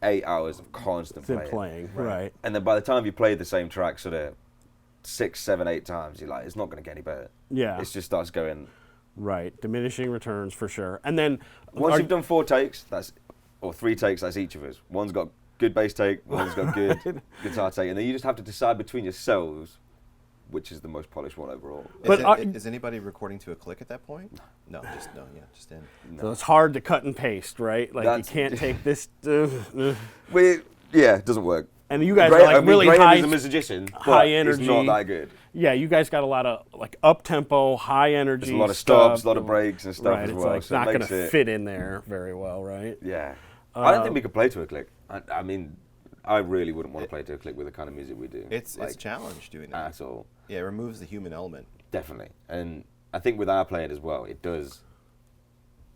8 hours of constant Playing, right? And then by the time you played the same track sort of 6, 7, 8 times, you're like, it's not going to get any better. Yeah. It just starts going. Right, diminishing returns for sure. And then Once you've done 4 takes, or 3 takes, that's each of us. One's got good bass take, one's got good guitar take, and then you just have to decide between yourselves which is the most polished one overall. But Is anybody recording to a click at that point? No, just in. So it's hard to cut and paste, right? Like you can't take this. It doesn't work. And you guys are like really Graham high, is a musician, but high energy. It's not that good. Yeah, you guys got a lot of like up tempo, high energy. There's a lot of stuff. stops, a lot of breaks and stuff right, as it's well. like So not it going makes to it, fit in there very well, right? Yeah. I don't think we could play to a click. I mean, I really wouldn't want to play to a click with the kind of music we do. It's a challenge doing that. At all. Yeah, it removes the human element. Definitely. And I think with our playing as well, it does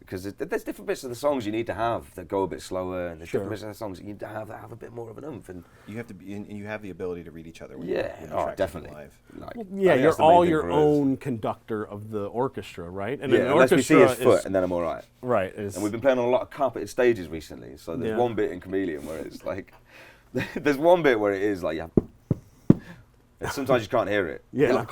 because there's different bits of the songs you need to have that go a bit slower, and there's Sure. different bits of the songs that you need to have that have a bit more of an oomph. And You have to be, and you have the ability to read each other. When yeah, you're tracking definitely. live. Like, Yeah, I think you're that's the main all thing your for us. own conductor of the orchestra, right? And Yeah, an unless we see orchestra his foot, is, and then I'm all right. right. Is, And we've been playing on a lot of carpeted stages recently, so there's Yeah. one bit in Chameleon where it's like, there's one bit where it is like, and sometimes you can't hear it. yeah. You're like,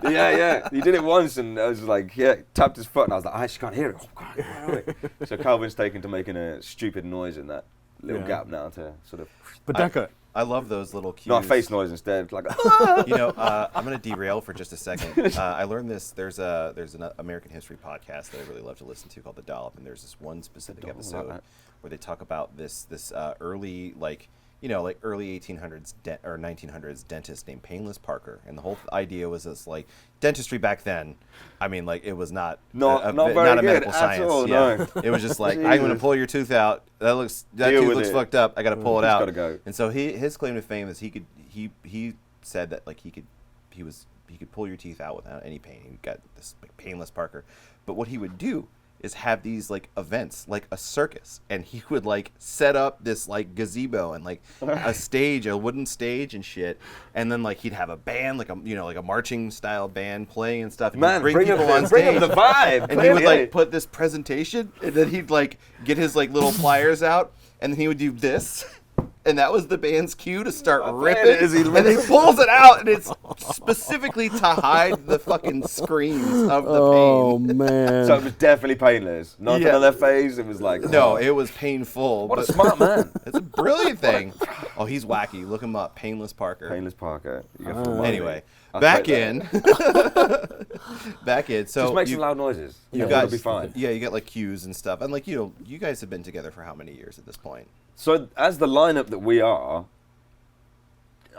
yeah. He did it once, and I was like, tapped his foot, and I was like, I actually can't hear it. Oh, God, where are we? So Calvin's taken to making a stupid noise in that little Yeah. gap now to sort of, But Decca, I love those little cues. no, a face noise instead. Like, You know, I'm going to derail for just a second. I learned this. There's an American history podcast that I really love to listen to called The Dollop, and there's this one specific Dollop, I like episode that. where they talk about this early early 1800s or 1900s dentist named Painless Parker, and the whole idea was this like dentistry back then. I mean, like it was not Not a very good medical at science. all, Yeah. no. It was just like I'm going to Jesus. pull your tooth out. That Deal tooth with looks it. fucked up. I got to pull it It's out. gotta go. And so his claim to fame is he said that like he could pull your teeth out without any pain. He got this like, Painless Parker. But what he would do is have these like events, like a circus, and he would like set up this like gazebo and like a wooden stage and shit, and then like he'd have a band, like a marching style band playing and stuff. And man, he'd bring people on up stage, the vibe. and he would clearly. like put this presentation, and then he'd like get his like little pliers out, and then he would do this. And that was the band's cue to start ripping. it is, he And he pulls it out, and it's specifically to hide the fucking screams of the oh pain. man. So it was definitely painless. Nothing Yeah. on their face. It was like, No, oh, it was painful. what a but smart man. It's a brilliant thing. Oh, he's wacky. Look him up. Painless Parker. Painless Parker. You got full money. Anyway, I'll back take in. Back in. So Just make you, some loud noises. you It'll guys, be fine. yeah, you got like cues and stuff, and like you guys have been together for how many years at this point? So as the lineup that we are,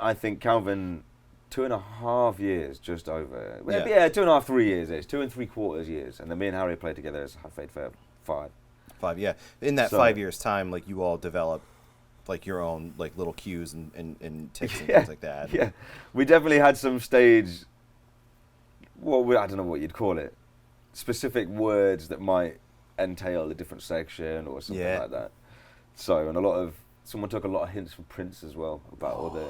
I think Calvin, 2.5 years, just over. Yeah. Yeah, 2.5, 3 years. It's 2 3/4 years, and then me and Harry played together as Half Fade for 5. 5, yeah. In that So- 5 years time, like you all developed like your own like little cues and tics and things like that. Yeah, we definitely had some stage. Well, I don't know what you'd call it. Specific words that might entail a different section or something Yeah. like that. So, and someone took a lot of hints from Prince as well about all the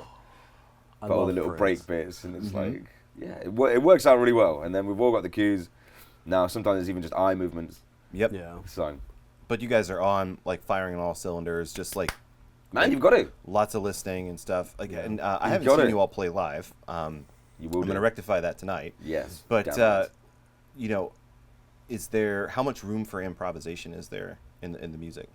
I all the love little Prince. break bits, and it's Mhm. like, yeah, it works out really well. And then we've all got the cues. Now, sometimes it's even just eye movements. Yep. Yeah. So, But you guys are on like firing on all cylinders, just like man, you've got it. lots of listening and stuff. Like, and I You've haven't got seen it. you all play live. You I'm will going to do. rectify that tonight. Yes. But damn right. is there how much room for improvisation is there in the music?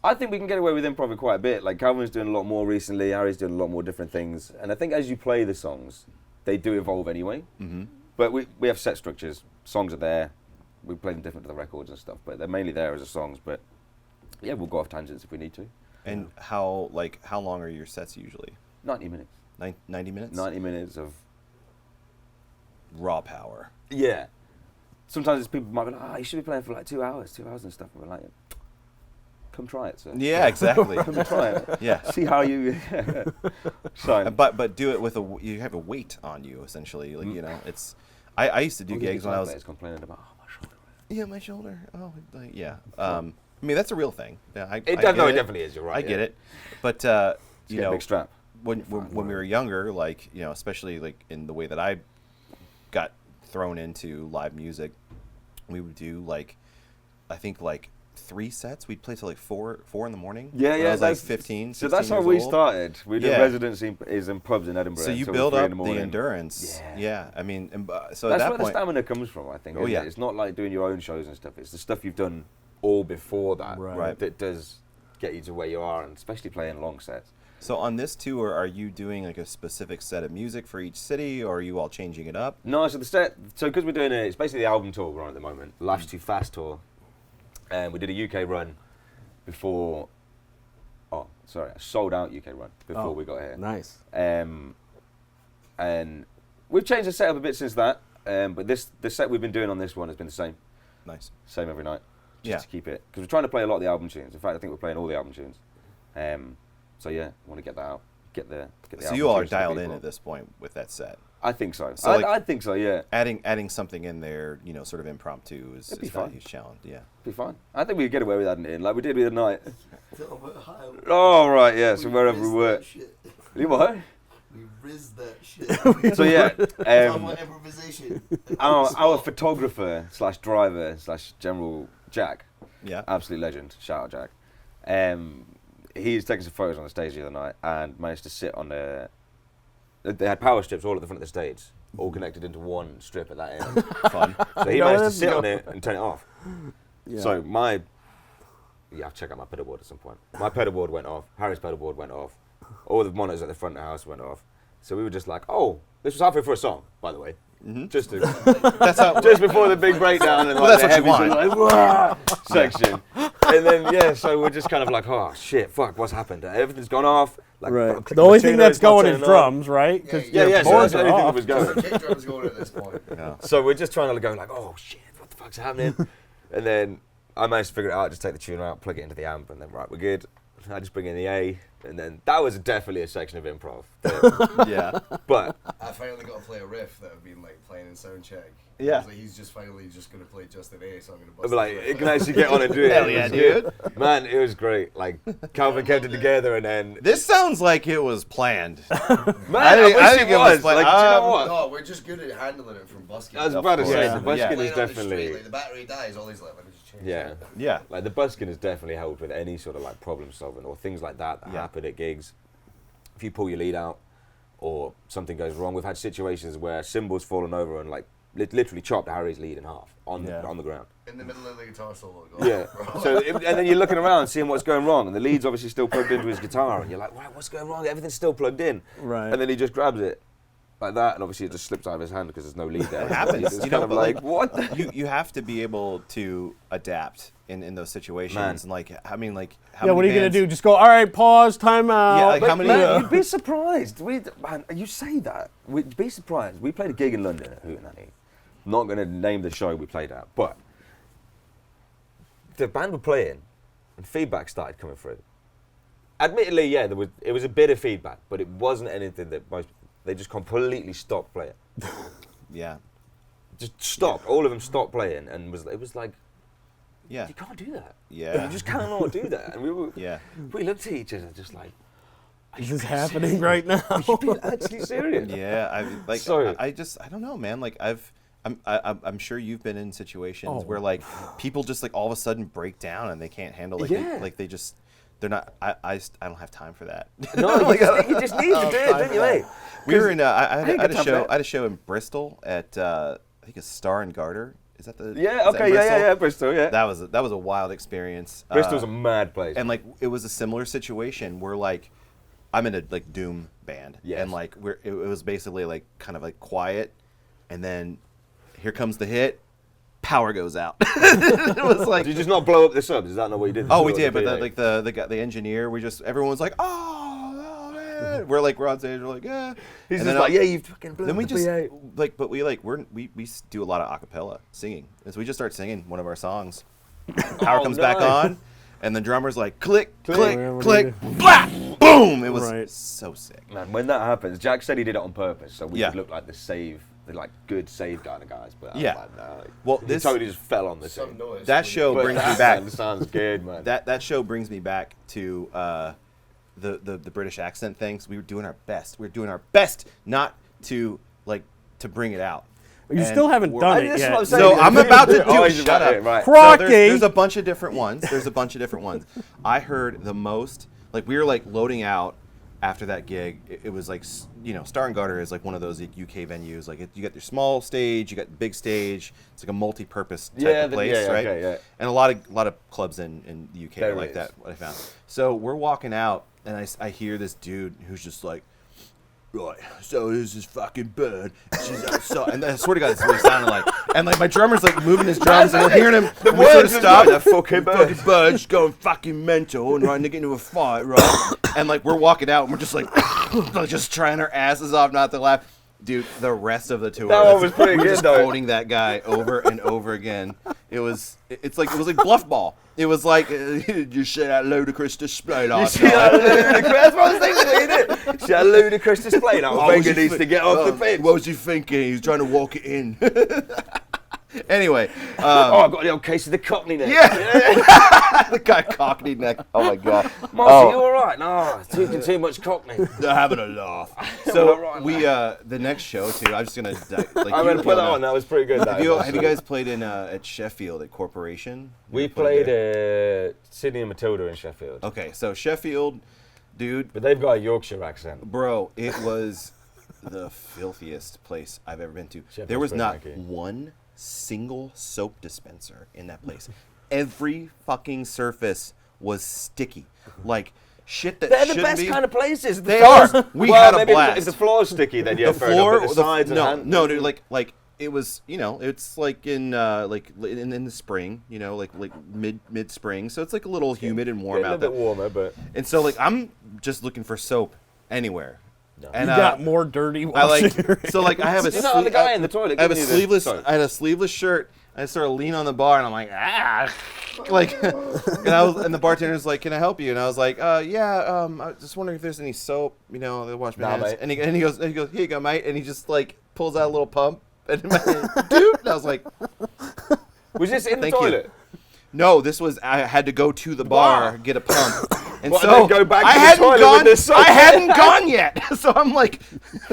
I think we can get away with improv quite a bit. Like Calvin's doing a lot more recently. Harry's doing a lot more different things. And I think as you play the songs, they do evolve anyway. Mm-hmm. But we have set structures. Songs are there. We play them different to the records and stuff. But they're mainly there as the songs. But yeah, we'll go off tangents if we need to. And how long are your sets usually? 90 minutes. 90 minutes? 90 minutes of... Raw power. Yeah. Sometimes people might be like, you should be playing for like 2 hours and stuff. And we're like, come try it, sir. Yeah, exactly. Come try it. Yeah. See how you... So, But do it with you have a weight on you essentially. Like it's. I used to do gigs when I was. complaining about, my shoulder. Yeah, my shoulder. Oh, like, yeah. I mean that's a real thing. Yeah, I get definitely is. You're right. I get yeah. it. But Let's you get a know, big strap. when we were younger, like especially like in the way that I got thrown into live music, we would do like, I think like 3 sets. We'd play till like 4 in the morning. Yeah, when yeah. I was like that's- 15. So that's 16 how years we old. started. We did Yeah. residency in pubs in Edinburgh. So you until build 3 up in the the morning. endurance. Yeah. Yeah. I mean, so That's at where that the point, stamina comes from, I think. Oh, isn't yeah. it? It's not like doing your own shows and stuff. It's the stuff you've done all before that Right. that does get you to where you are, and especially playing long sets. so on this tour, are you doing like a specific set of music for each city, or are you all changing it up? No, so because we're doing it's basically the album tour we're on at the moment, Life's Too Fast tour, and we did a UK run before. Oh, sorry, a sold out UK run before we got here. Nice. And we've changed the setup a bit since that. But the set we've been doing on this one has been the same Nice. every night, just Yeah. to keep it. Because we're trying to play a lot of the album tunes. In fact, I think we're playing all the album tunes. So yeah, want to get that out, get the. So album you all are tunes to the dialed in people. at this point with that set. I think so. So, like, I think so, yeah. Adding something in there, you know, sort of impromptu is It'd be not a fun. huge challenge. Yeah. Be fine. I think we could get away with that in, like we did the other night. Ohio. Oh, right, yeah, so We wherever we rizzed were. that shit. You what? We rizzed that shit. So, yeah. Talking about improvisation. Our photographer slash driver slash general Jack, Yeah. absolute legend, shout out Jack. He's taking some photos on the stage the other night and managed to sit on the. They had power strips all at the front of the stage, all connected into one strip at that end. Fun. So he No, managed to that's sit go- on it and turn it off. Yeah. So I'll check out my pedal board at some point. My pedal board went off. Harry's pedal board went off. All the monitors at the front of the house went off. So we were just like, oh, this was halfway for a song, by the way. Just to, That's how. just before the big breakdown and like that's the what you heavy want. sort of like, section. And then yeah, so we're just kind of like, oh shit, fuck, what's happened? Everything's gone off. Like, Right. I'm clicking The only the thing tuner, that's it's not going is turning on. drums, right? 'Cause Yeah, your yeah. So boards that's the are only thing that off. was So going. kick drum's going at this point. Yeah. So we're just trying to go like, oh shit, what the fuck's happening? And then I managed to figure it out, just take the tuner out, plug it into the amp, and then right, we're good. I just bring in the A, and then that was definitely a section of improv. Yeah. But I finally got to play a riff that I've been like playing in sound check. Yeah. I was like, he's just finally just gonna play just an A, so I'm gonna bust. I'm like, his it riff. can actually get on and do it. Hell It yeah, was dude. good. Man, it was great. Like Calvin kept it together, and then This sounds like it was planned. man, I think it was like, like, do you know what? No, we're just good at handling it from busking. I was about to Of say, course. the Yeah. busking Playing is on the street, definitely, like the battery dies, all these like, let me just change. yeah. it. Yeah. Like the busking has definitely helped with any sort of like problem solving or things like that Yeah. happen at gigs. If you pull your lead out or something goes wrong, we've had situations where cymbals fallen over and like literally chopped Harry's lead in half on Yeah. on the ground. In the middle of the guitar solo. Yeah. So and then you're looking around, seeing what's going wrong, and the lead's obviously still plugged into his guitar, and you're like, right, what's going wrong? Everything's still plugged in. Right. And then he just grabs it like that, and obviously it just slips out of his hand because there's no lead there. It happens, It's you kind know, of but, like, like, what? The You have to be able to adapt in those situations. Man. And like, I mean, like, how Yeah, many what are you bands- gonna do? Just go, all right, pause, time out. Yeah, like, how many- Man, you'd be surprised. Man, you say that. We'd be surprised. We played a gig in London at Hootenanny. Not going to name the show we played at, but the band were playing, and feedback started coming through. Admittedly, yeah, it was a bit of feedback, but it wasn't anything that they just completely stopped playing. Yeah. Just stopped. All of them stopped playing, and it was like, Yeah. you can't do that. Yeah. You just cannot do that. And Yeah. we looked at each other just like, Is this happening right now? are you being actually serious? Yeah. I like. So- I don't know, man. Like, I'm sure you've been in situations Oh. where like people just like all of a sudden break down and they can't handle like Yeah. they're not. I don't have time for that. No, you just need to do it, don't you, eh? We were in. I ain't had got a time for show. that. I had a show in Bristol at I think it's Star and Garter. Is that the? Yeah, is that in okay, Bristol? Bristol, yeah. That was a wild experience. Bristol's a mad place. And like it was a similar situation where like I'm in a like doom band, Yes. and like it was basically like kind of like quiet, and then here comes the hit. Power goes out. It was like, did you just not blow up the subs? Is that not what you did? oh, we did, but like the engineer, everyone was like, oh man, we're on stage, we're like, yeah. He's And just then like, yeah, you fucking blew then up we the just PA. like, but we do a lot of acapella singing, and so we just start singing one of our songs. Power comes back nice. on, and the drummer's like, click, Yeah, click, what do click, you blah, boom. It was Right. so sick. Man, when that happens, Jack said he did it on purpose, so we Yeah. would look like the good save kind of guys. But I was Yeah. like, nah, like, Well, he this- totally just fell on the Some scene. noise. That show But brings me that, back. man, sounds good, man. That show brings me back to the British accent things. We were doing our best. We were doing our best not to bring it out. You And still haven't we're- done I- it this is yet. what I'm saying. So I'm about to do Oh, it. he's Shut about up. it, right. So Crocky. there's a bunch of different ones. I heard the most, like we were like loading out after that gig. It was like, Star and Garter is like one of those UK venues. Like you got your small stage, you got the big stage. It's like a multi-purpose type of place, right? okay, yeah. And a lot of clubs in the UK There are like is. that. What I found. So we're walking out, and I hear this dude who's just like, right, so this is fucking bird. She's outside. And I swear to God, that's what he sounded like. And like my drummer's like moving his drums, and we're hearing him. The we sort of words is stop. like that fucking bird. Fucking bird's going fucking mental, and right, they get into a fight, right? And like we're walking out, and we're just like just trying our asses off not to laugh. Dude, the rest of the tour, That one was pretty we're good, just though. quoting that guy over and over again. It's like bluff ball. It was like you see that ludicrous display You last see that night. ludicrous? That's what I was thinking. What you did? See that ludicrous display? Now What was Wenger he needs to get off the pitch. What was he thinking? He was trying to walk it in. Anyway, Oh, I've got the old case of the Cockney neck. yeah, the guy Cockney neck. Oh my god. Marcy, you all right? No, too much Cockney. They're having a laugh. All So right, we the next show too. I'm just gonna like. I'm going to put that on. That was pretty good. Have you guys played in at Sheffield at Corporation? We You played played Sydney and Matilda in Sheffield. Okay, so Sheffield, dude, But they've got a Yorkshire accent. bro, it was the filthiest place I've ever been to. Sheffield's There was pretty not wanky. one single soap dispenser in that place. Every fucking surface was sticky, like shit that They're the shouldn't best be. kind of places. They are. We well, had a maybe blast. If the floor's sticky, then yeah, The fair enough, floor, but the sides and no, dude, like it was, it's like in the spring, like mid spring, so it's like a little humid and warm a little out bit there. warmer, but And so like I'm just looking for soap anywhere. No. And You got more dirty I washing. like so like I have a You're not the guy in the toilet. I have a giving you the sleeveless soap. I had a sleeveless shirt. I sort of lean on the bar and I'm like like and the bartender's like, "Can I help you?" And I was like, yeah, I was just wondering if there's any soap, to wash my Nah, hands." mate. And he goes, "Here you go, mate." And he just like pulls out a little pump and dude, and I was like, Was this in the Thank you. toilet? "No, this was I had to go to the bar, get a pump." And What, so and then go back I to the hadn't toilet gone. with this soap? I hadn't gone yet, so I'm like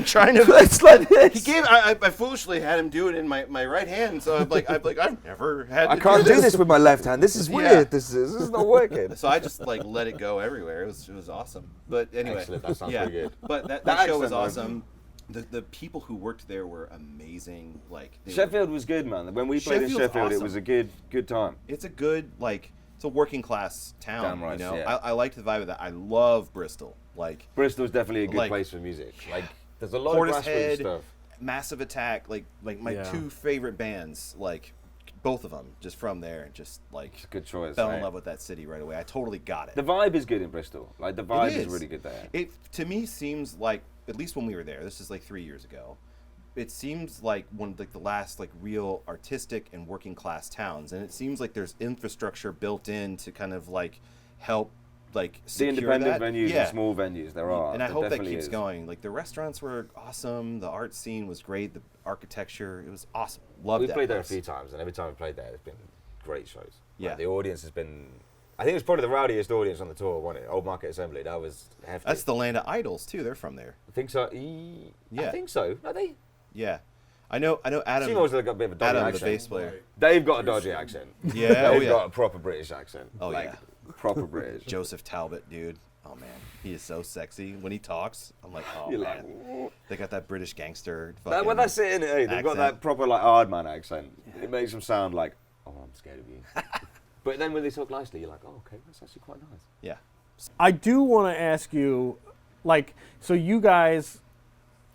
trying to. It's like this. He gave. I foolishly had him do it in my right hand, so I'm like I've never had. I to can't do this with my left hand. This is Yeah. weird. This is not working. So I just like let it go everywhere. It was awesome. But anyway, Excellent. That sounds yeah. pretty good. But that That show was accent, awesome. The people who worked there were amazing. Like they were- Sheffield was good, man. When we played in Sheffield's Sheffield, it awesome. was a good time. it's a good it's a working class town. Damn right, yeah. I liked the vibe of that. I love Bristol. Like Bristol's definitely a good Like- place for music. Like, there's a lot of grassroots Portishead, stuff. Massive Attack, like my Yeah. two favorite bands, like both of them, just from there, just like It's a good choice. fell in right? love with that city right away. I totally got it. The vibe is good in Bristol. Like, the vibe It is really good there. It to me seems like, at least when we were there, this is like 3 years ago, it seems like one of the last like real artistic and working class towns, and it seems like there's infrastructure built in to kind of like help like The secure independent that. venues Yeah. and small venues, there are. And I There hope that definitely keeps is. going. Like the restaurants were awesome, the art scene was great, the architecture, it was awesome. Loved We've that played there a place. few times, and every time we played there, it's been great shows. Yeah. Like, the audience has been. I think it was probably the rowdiest audience on the tour, wasn't it? Old Market Assembly. That was hefty. That's the land of idols too. They're from there. I think so. Yeah. I think so. Are they? Yeah, I know. Adam. Simo's got a bit of a dodgy Adam, the accent. bass player. They've got a dodgy accent. Yeah, oh They've yeah. got a proper British accent. Oh, like, yeah. proper British. Joseph Talbot, dude. Oh man, he is so sexy when he talks. I'm like, oh You're man, like, they got that British gangster. well, that's it, innit? Hey, they've got accent. that proper like hard man accent. It makes them sound like, oh, I'm scared of you. But then when they talk nicely, you're like, oh, okay, that's actually quite nice. Yeah. I do want to ask you, like, so you guys,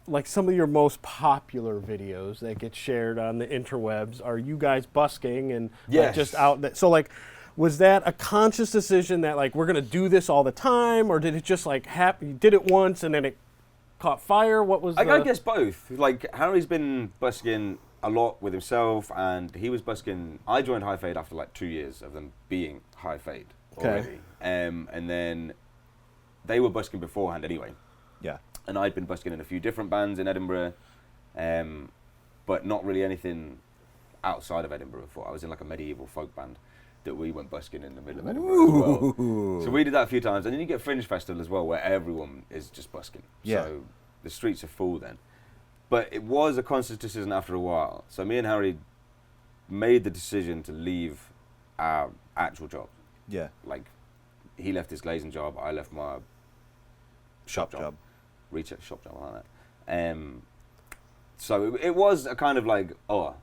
like some of your most popular videos that get shared on the interwebs are you guys busking and like, Yes. just out. So like, was that a conscious decision that like we're gonna do this all the time, or did it just like happen? You did it once and then it caught fire. What was? I guess both. Like, Harry's been busking a lot with himself, and he was busking. I joined High Fade after like 2 years of them being High Fade Okay. already. And then they were busking beforehand anyway. Yeah. And I'd been busking in a few different bands in Edinburgh, but not really anything outside of Edinburgh before. I was in like a medieval folk band that we went busking in the middle of Edinburgh as well. So we did that a few times, and then you get Fringe Festival as well, where everyone is just busking. Yeah. So the streets are full then. But it was a conscious decision after a while. So me and Harry made the decision to leave our actual job. Yeah. Like, he left his glazing job, I left my Shop job. retail shop job, I like that. So it was a kind of like, oh,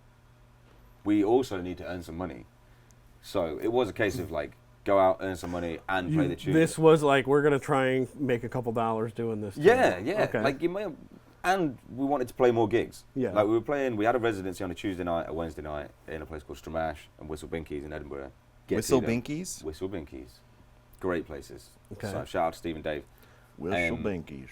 we also need to earn some money. So it was a case of like, go out, earn some money, and play the tune. This was like we're gonna try and make a couple dollars doing this. Yeah, too. yeah. Okay. Like, you may have, and we wanted to play more gigs. Yeah. Like, we had a residency on a Tuesday night, a Wednesday night in a place called Stramash and Whistle Binkies in Edinburgh. Get to Whistle them. Binkies. Whistle Binkies. Great places. Okay. So shout out to Steve and Dave. Whistle Binkies.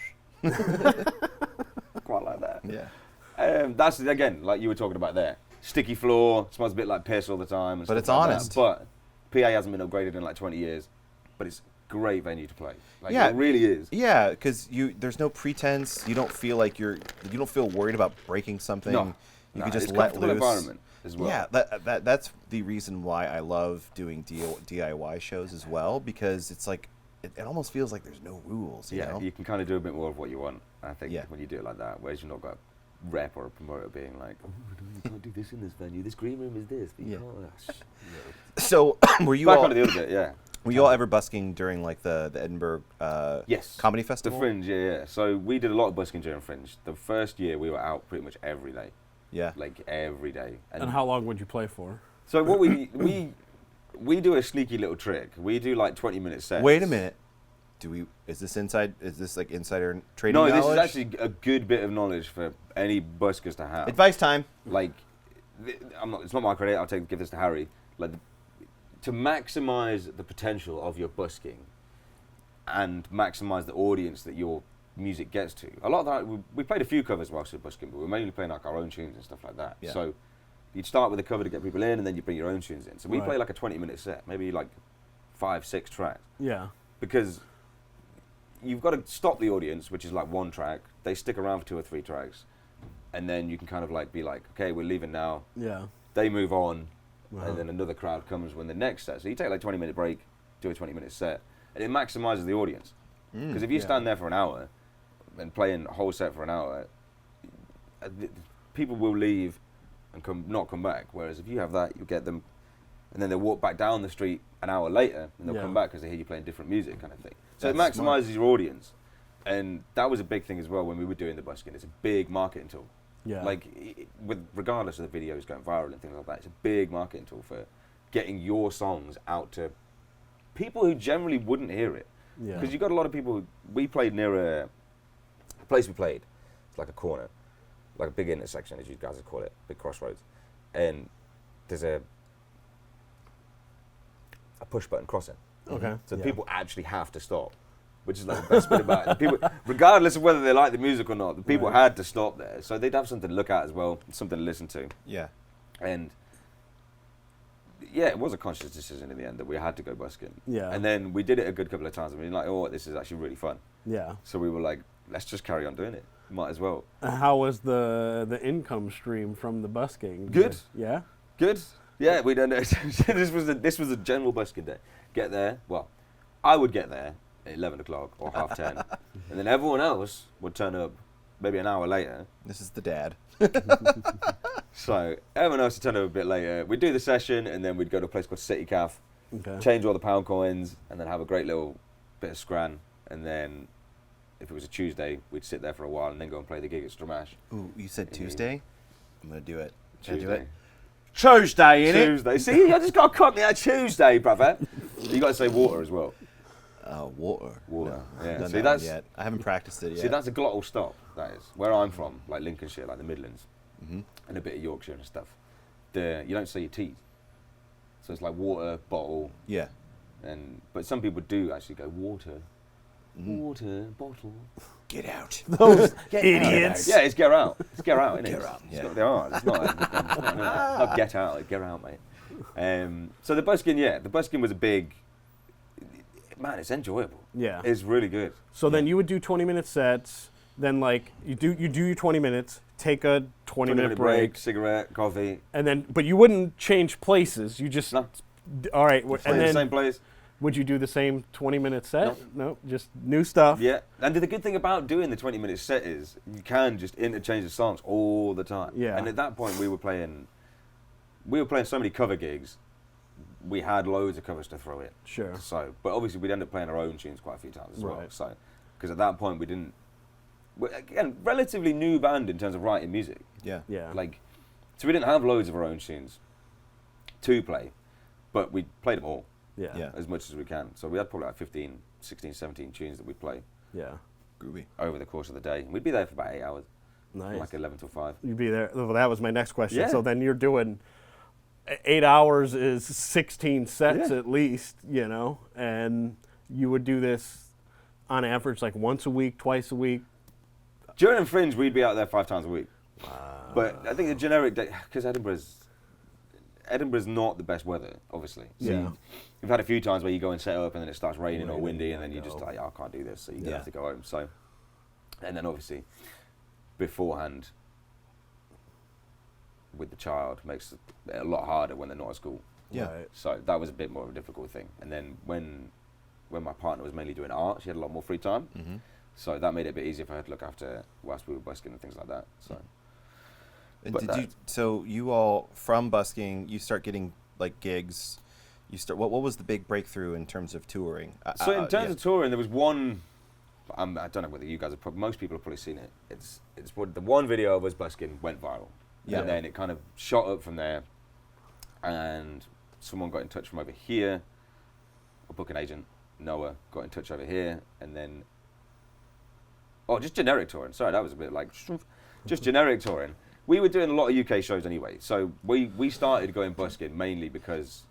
Quite like that. Yeah. That's, again, like you were talking about there. sticky floor, smells a bit like piss all the time. And But stuff it's like honest. That. But PA hasn't been upgraded in like 20 years. But it's a great venue to play. Like, Yeah. it really is. Yeah, because there's no pretense. You don't feel like you don't feel worried about breaking something. No. You can just it's let comfortable loose. environment as well. Yeah, that's the reason why I love doing DIY shows as well, because it's like it almost feels like there's no rules. You know? You can kind of do a bit more of what you want, I think, Yeah. when you do it like that. Whereas you've not got a rep or a promoter being like, oh, you can't do this in this venue. This green room is this. But you can't. So were you Back all on to the other bit, yeah. were you all ever busking during like the Edinburgh Yes. Comedy The Festival? Fringe, yeah. So we did a lot of busking during Fringe. The first year we were out pretty much every day. Yeah. Like every day. And how long would you play for? So what we do a sneaky little trick. We do like 20-minute sets. Wait a minute. Is this like insider trading No, knowledge? this is actually a good bit of knowledge for any buskers to have. Advice time. Like, it's not my credit. I'll give this to Harry. Like, to maximize the potential of your busking and maximize the audience that your music gets to. A lot of that, we played a few covers whilst we were busking, but we were mainly playing like our own tunes and stuff like that. Yeah. So you'd start with a cover to get people in, and then you bring your own tunes in. So we Right. play like a 20-minute set, maybe like 5-6 tracks, Yeah. because you've got to stop the audience, which is like one track. They stick around for 2 or 3 tracks, and then you can kind of like be like, okay, we're leaving now. Yeah. They move on, Uh-huh. and then another crowd comes when the next set. So you take like 20-minute break, do a 20-minute set, and it maximizes the audience. Because if you yeah. stand there for an hour and playing a whole set for an hour, people will leave and not come back. Whereas if you have that, you get them, and then they'll walk back down the street an hour later, and they'll Yeah. come back because they hear you playing different music, kind of thing. So That's it maximizes your audience, and that was a big thing as well when we were doing the busking. It's a big marketing tool. Yeah. Like, regardless of the videos going viral and things like that, it's a big marketing tool for getting your songs out to people who generally wouldn't hear it. Yeah. Because you got a lot of people. We played near a place we played. It's like a corner, like a big intersection, as you guys would call it, big crossroads, and there's a push button crossing. Okay. So yeah. people actually have to stop, which is like the best bit about it. People, regardless of whether they like the music or not, the people Right. had to stop there. So they'd have something to look at as well, something to listen to. Yeah. And yeah, it was a conscious decision in the end that we had to go busking. Yeah. And then we did it a good couple of times. I mean, like, oh, this is actually really fun. Yeah. So we were like, let's just carry on doing it. Might as well. How was the income stream from the busking? Good. Yeah. Good. Yeah, we don't know. this was a general busking day. Get there. Well, I would get there at 11 o'clock or 10:30, and then everyone else would turn up maybe an hour later. This is the dad. So everyone else would turn up a bit later. We'd do the session, and then we'd go to a place called City Calf, Okay. change all the pound coins, and then have a great little bit of scran. And then, if it was a Tuesday, we'd sit there for a while and then go and play the gig at Stramash. Ooh, you said Yeah. Tuesday? I'm gonna do it. Can I do Tuesday. it? Tuesday, innit? Tuesday. See, I just got caught me at Tuesday, brother. You got to say water as well. Water. Water. No, Yeah. done See, that one that's yet. I haven't practiced it yet. see, that's a glottal stop. That is where I'm from, like Lincolnshire, like the Midlands, Mhm. and a bit of Yorkshire and stuff. You don't say your teeth, so it's like water, bottle, Yeah. but some people do actually go water, Mhm. water, bottle. Get out. Those idiots. Yeah, it's get out. It's get out, isn't it? Get out, It's yeah. got, they are. It's not get out. Like, get out, mate. So the busking, the busking was a big. Man, it's enjoyable. Yeah. It's really good. So then you would do 20-minute sets. Then like you do your 20 minutes, take a 20-minute break, cigarette, coffee. and then but you wouldn't change places. You just No. all right. Play And in the then same place. would you do the same 20-minute set? No, just new stuff. Yeah, and the good thing about doing the 20-minute set is you can just interchange the songs all the time. Yeah. And at that point, we were playing so many cover gigs. We had loads of covers to throw in. Sure. So, but obviously we'd end up playing our own tunes quite a few times as well. Right. So, because at that point we're, again, relatively new band in terms of writing music. Yeah. Yeah. Like, so we didn't have loads of our own tunes to play, but we played them all. Yeah. Yeah. As much as we can. So we had probably like 15, 16, 17 tunes that we'd play Yeah. Groovy. over the course of the day. And we'd be there for about 8 hours, Nice. like 11 till 5. You'd be there. Well, that was my next question. Yeah. So then you're doing 8 hours is 16 sets Yeah. at least, you know, and you would do this on average like once a week, twice a week. During Fringe, we'd be out there 5 times a week. But I think the generic day, because Edinburgh's not the best weather, obviously. So Yeah. you've had a few times where you go and set up and then it starts raining or windy and then you just like, I can't do this, so you have to go home. So, and then obviously beforehand with the child makes it a lot harder when they're not at school. Yeah. Right. So that was a bit more of a difficult thing. And then when my partner was mainly doing art, she had a lot more free time. Mm-hmm. So that made it a bit easier for her to look after whilst we were busking and things like that. So. And But so you all from busking, you start getting like gigs. You start. What was the big breakthrough in terms of touring? So in terms of touring, there was one. I don't know whether you guys have. Most people have probably seen it. It's what the one video of us busking went viral. Yeah. And then it kind of shot up from there, and someone got in touch from over here. A booking agent, Noah, got in touch over here, and then. Oh, just generic touring. Sorry, that was a bit like just generic touring. We were doing a lot of UK shows anyway, so we started going busking mainly because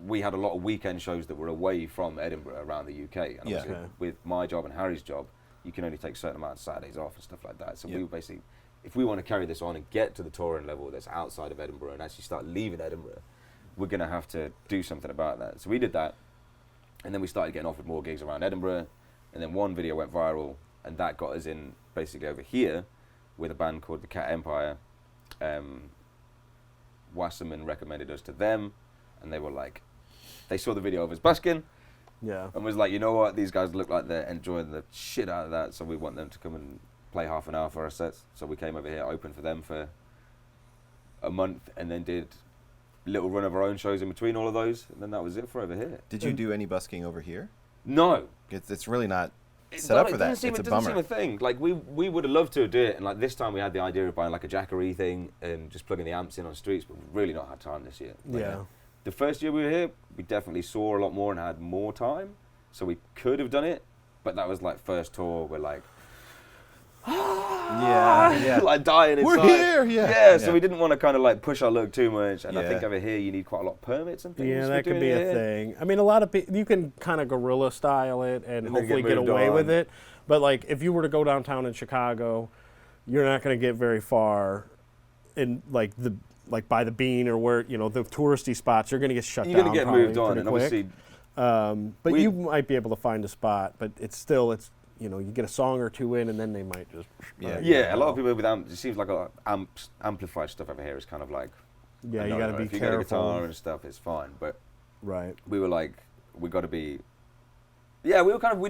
we had a lot of weekend shows that were away from Edinburgh around the UK. And obviously with my job and Harry's job, you can only take a certain amount of Saturdays off and stuff like that. So we were basically, if we want to carry this on and get to the touring level that's outside of Edinburgh and actually start leaving Edinburgh, we're going to have to do something about that. So we did that, and then we started getting offered more gigs around Edinburgh, and then one video went viral, and that got us in basically over here with a band called the Cat Empire. Wasserman recommended us to them, and they were like, they saw the video of us busking, and was like, you know what, these guys look like they're enjoying the shit out of that, so we want them to come and play half an hour for our sets. So we came over here, opened for them for a month, and then did a little run of our own shows in between all of those, and then that was it for over here. Did you do any busking over here? No. It's really not set up for that. It's a It doesn't bummer. seem a thing. Like we would have loved to do it, and like this time we had the idea of buying like a Jackery thing and just plugging the amps in on streets, but we've really not had time this year. Like, the first year we were here, we definitely saw a lot more and had more time, so we could have done it, but that was like first tour. We're like, like dying inside. We're here, So we didn't want to kind of like push our luck too much, and I think over here you need quite a lot of permits and things. Yeah, for that could doing be it a here. thing. I mean, a lot of people, you can kind of guerrilla style it and then hopefully get get moved away on. with it. But like, if you were to go downtown in Chicago, you're not going to get very far in like by the Bean or where, you know, the touristy spots. You're going to get shut down. You're going to get probably moved on, pretty and quick. obviously, But you might be able to find a spot. But it's you know, you get a song or two in, and then they might just a lot of people with amps. It seems like a amplified stuff over here is kind of like you got to be if you got a careful. guitar and stuff, it's fine. But Right. we were like, we got to be. Yeah, we were kind of we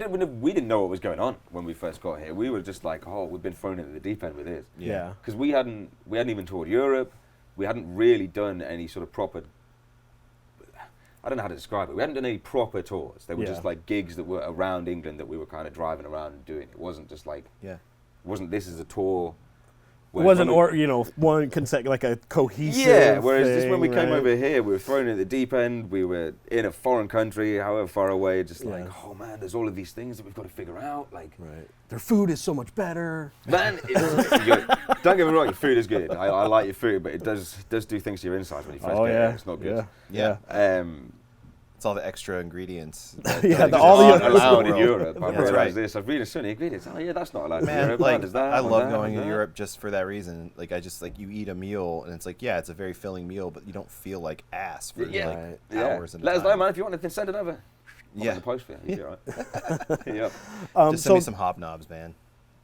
didn't know what was going on when we first got here. We were just like, oh, we've been thrown into the deep end with this. Yeah. Because we hadn't even toured Europe. We hadn't really done any sort of proper. I don't know how to describe it. We hadn't done any proper tours. They were just like gigs that were around England that we were kind of driving around and doing. It wasn't just like, this is a tour. It wasn't, one like a cohesive. Yeah, whereas just thing, when we came right? over here, we were thrown in the deep end. We were in a foreign country, however far away, just like, oh man, there's all of these things that we've got to figure out. Like, their food is so much better. man, don't get me wrong, your food is good. I like your food, but it does do things to your insides when you first get here. It's not good. It's all the extra ingredients. All the aren't other allowed in Europe. I've That's realized right. this. I've read so many ingredients. Oh yeah, that's not allowed in Man, Europe. like, There's that, I love that, going to that. Europe just for that reason. Like, I just, like, you eat a meal, and it's like, it's a very filling meal, but you don't feel like ass for, like, hours and Let us know, man, if you want anything, send it over. I'll make a post for you. You'll be all right. Just send me some hobnobs, man.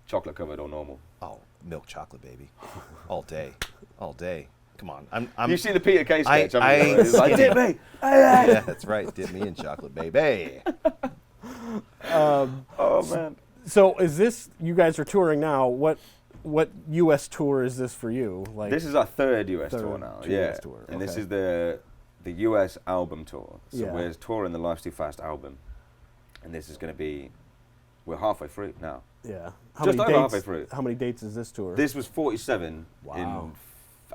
Chocolate covered or normal? Oh, milk chocolate, baby. All day. All day. Come on. I'm You've seen the Peter Kay sketch, I haven't you? ain't It's like, skinny. dip me. Yeah, that's right. Dip me in chocolate, baby. Oh, man. So is this, you guys are touring now, what U.S. tour is this for you? Like, This is our third US Third tour now. US tour, And this okay. is the US album tour. So Yeah. we're touring the Life's Too Fast album. And this is going to be, we're halfway through now. yeah. Just over halfway through. How many dates is this tour? This was 47 Wow.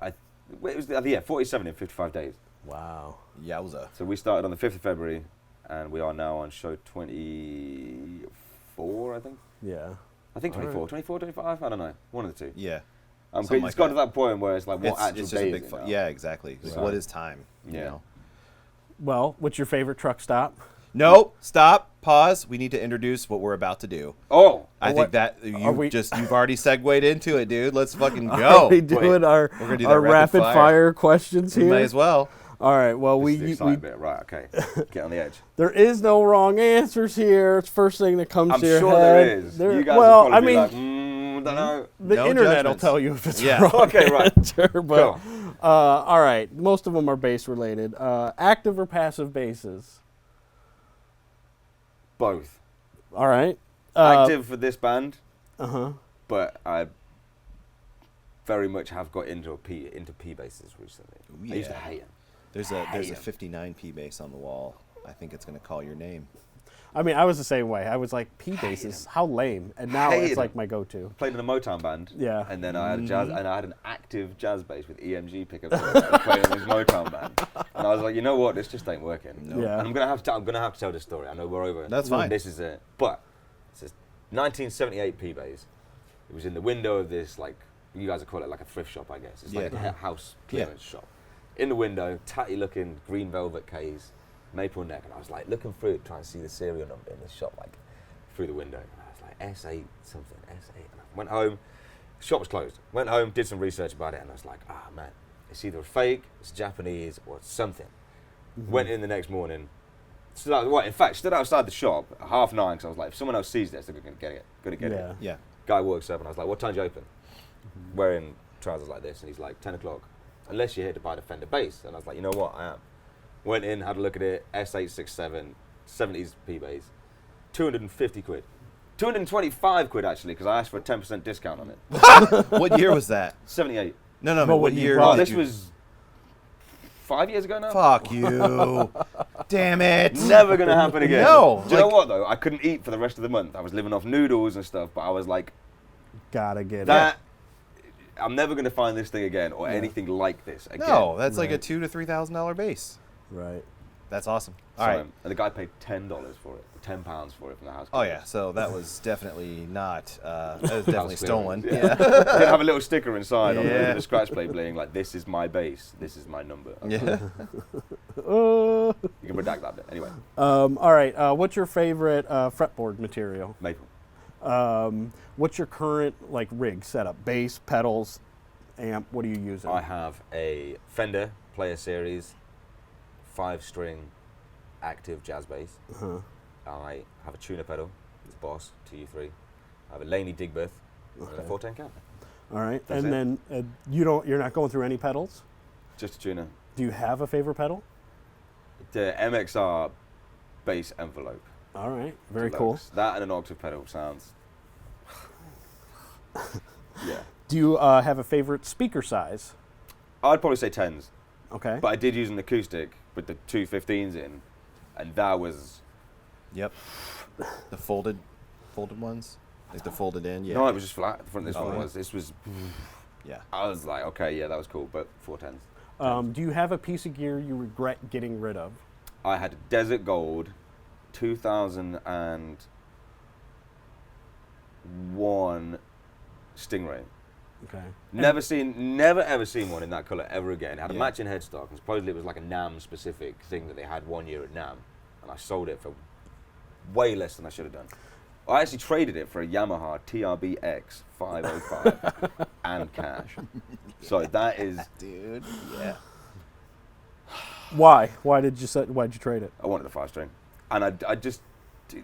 it was 47 in 55 days. Wow. Yowza. So we started on the 5th of February, and we are now on show 24, I think. Yeah. I think 24, Alright. 24, 25, I don't know. One of the two. Yeah. It's Something got like to that. that point where it's like, what actual it's just day a is big it now? Yeah, exactly. Like, Right. what is time? You Yeah. know? Well, what's your favorite truck stop? Nope. Stop. pause. We need to introduce what we're about to do. Oh, I think that you've already segued into it, dude. Let's fucking go. Are we doing our gonna do that rapid fire questions We here? may as well. All right. Well, this is the exciting bit. Right, okay. Get on the edge. there is no wrong answers here. It's first thing that comes I'm to your sure head. there is. There- You guys well, will probably I be mean, like, don't know. the No internet judgments. will tell you if it's Yeah. wrong. Okay, right. answer, but, Cool. all right. Most of them are bass related. Active or passive basses? Both. All right. Active for this band, Uh-huh. but I very much have got into P basses recently. I used to Yeah. hate them. There's Hate a 'em. 59p bass on the wall. I think it's gonna call your name. I mean, I was the same way. I was like, P basses, how lame. And now Hated it's like 'em. my go-to. Played in a Motown band. Yeah. And then I had a jazz, and I had an active jazz bass with EMG pickups. I played in this Motown band, and I was like, you know what, this just ain't working. No. Yeah. And I'm gonna have to tell this story. I know we're over. That's fine. This is it. But it's a 1978 P bass. It was in the window of this, like, you guys would call it like a thrift shop, I guess. It's like Yeah. a house clearance shop. In the window, tatty looking green velvet case, maple neck, and I was like looking through it, trying to see the serial number in the shop, like through the window. And I was like S8 something, S8. And I went home. The shop was closed. Went home, did some research about it, and I was like, ah man, it's either a fake, it's Japanese, or it's something. Went in the next morning. Stood outside the shop at 9:30 because I was like, if someone else sees this, they're gonna get it. Yeah. Yeah. Guy walks up and I was like, what time do you open? Wearing trousers like this, and he's like, 10 o'clock. Unless you're here to buy the Fender bass. And I was like, you know what, I am. Went in, had a look at it, S867, 70s P bass, 250 quid. 225 quid actually, because I asked for a 10% discount on it. What year was that? 78. No, But what when you year? bought did This you- was 5 years ago now? Fuck you. Damn it. Never gonna happen again. No, Do you know like- what though? I couldn't eat for the rest of the month. I was living off noodles and stuff, but I was like, Gotta get that, I'm never gonna find this thing again or anything like this again. No, that's like a Right. $2,000 to $3,000 bass. it. Right. That's awesome. So, All right. and the guy paid $10 for it, £10 for it from the house. Oh yeah, so that was definitely not. That was definitely House stolen. clearance, Yeah. It did have a little sticker inside on Yeah. the scratch plate being like, this is my bass, this is my number. Yeah. You can redact that bit. Anyway, All right. What's your favorite fretboard material? maple. What's your current like rig setup? Bass, pedals, amp. What are you using? I have a Fender Player Series 5-string active jazz bass. Uh-huh. I have a tuner pedal, it's Boss 2U3. I have a Laney Digbeth and a 410 cab. All right. That's and then you're not going through any pedals? Just a tuner. Do you have a favorite pedal? The MXR bass envelope. All right. Very cool. Deluxe. That and an octave pedal sounds. Yeah. Do you have a favorite speaker size? I'd probably say 10s, Okay. but I did use an acoustic with the two 15s in, and that was. Yep. The folded ones, like the folded in. Yeah. No, it was just flat. The front of this Oh, one yeah. was. This was. Yeah. I was like, okay, yeah, that was cool, but 410s. Do you have a piece of gear you regret getting rid of? I had a Desert Gold 2001 Stingray. Okay. Never ever seen one in that colour ever again. It had a Yeah. matching headstock, and supposedly it was like a NAMM specific thing that they had 1 year at NAMM, and I sold it for way less than I should have done. I actually traded it for a Yamaha TRBX 505 and cash. So that is, Dude. Yeah. Why? Why'd you trade it? I wanted the 5-string, and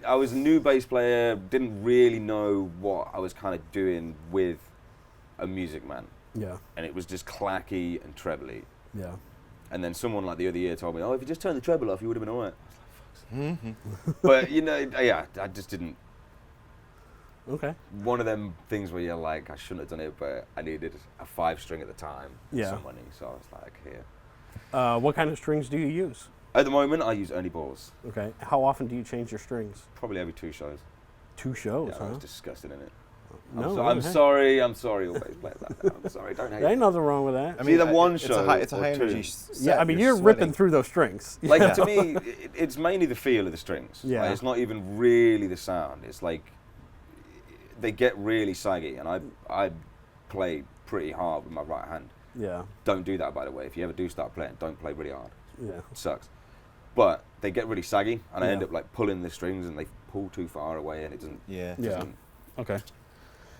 I was a new bass player, didn't really know what I was kind of doing with a Music Man, Yeah. and it was just clacky and trebly. Yeah. And then someone like the other year told me, oh, if you just turned the treble off, you would have been all right. I was like, fuck's But, you know, yeah, I just didn't. Okay. One of them things where you're like, I shouldn't have done it, but I needed a 5-string at the time, Yeah. some money, so I was like, here. What kind of strings do you use? At the moment, I use Ernie balls, Okay. How often do you change your strings? probably every 2 shows. 2 shows, Yeah, I huh? was disgusting in it. No, I'm hey. sorry, all bass players out there. I'm sorry, don't hate There ain't me. nothing wrong with that. I It's either one it's show a high, it's a or high two. energy. Yeah, I mean, you're ripping through those strings. Like, to me, it's mainly the feel of the strings. Yeah. Like, it's not even really the sound. It's like, they get really saggy, and I play pretty hard with my right hand. Yeah. Don't do that, by the way. If you ever do start playing, don't play really hard. Yeah. It sucks. but they get really saggy, and I end Yeah. up like pulling the strings, and they pull too far away, and it doesn't. Yeah. Yeah. Okay.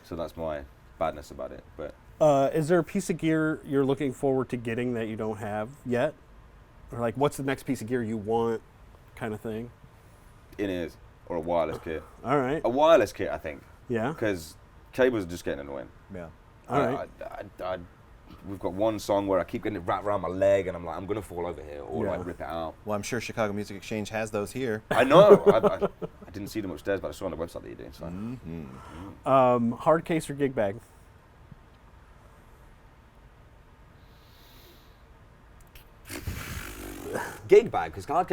So that's my badness about it. But Is there a piece of gear you're looking forward to getting that you don't have yet? Or like, what's the next piece of gear you want kind of thing? in-ears or a wireless kit. All right. A wireless kit, I think, Yeah. because cables are just getting annoying. Yeah. All right. We've got one song where I keep getting it wrapped around my leg, and I'm like, I'm gonna fall over here, or Yeah. like rip it out. Well, I'm sure Chicago Music Exchange has those here. I know. I didn't see them upstairs, but I saw on the website that you do. So. Mm-hmm. Hard case or gig bag? Gig bag, because hard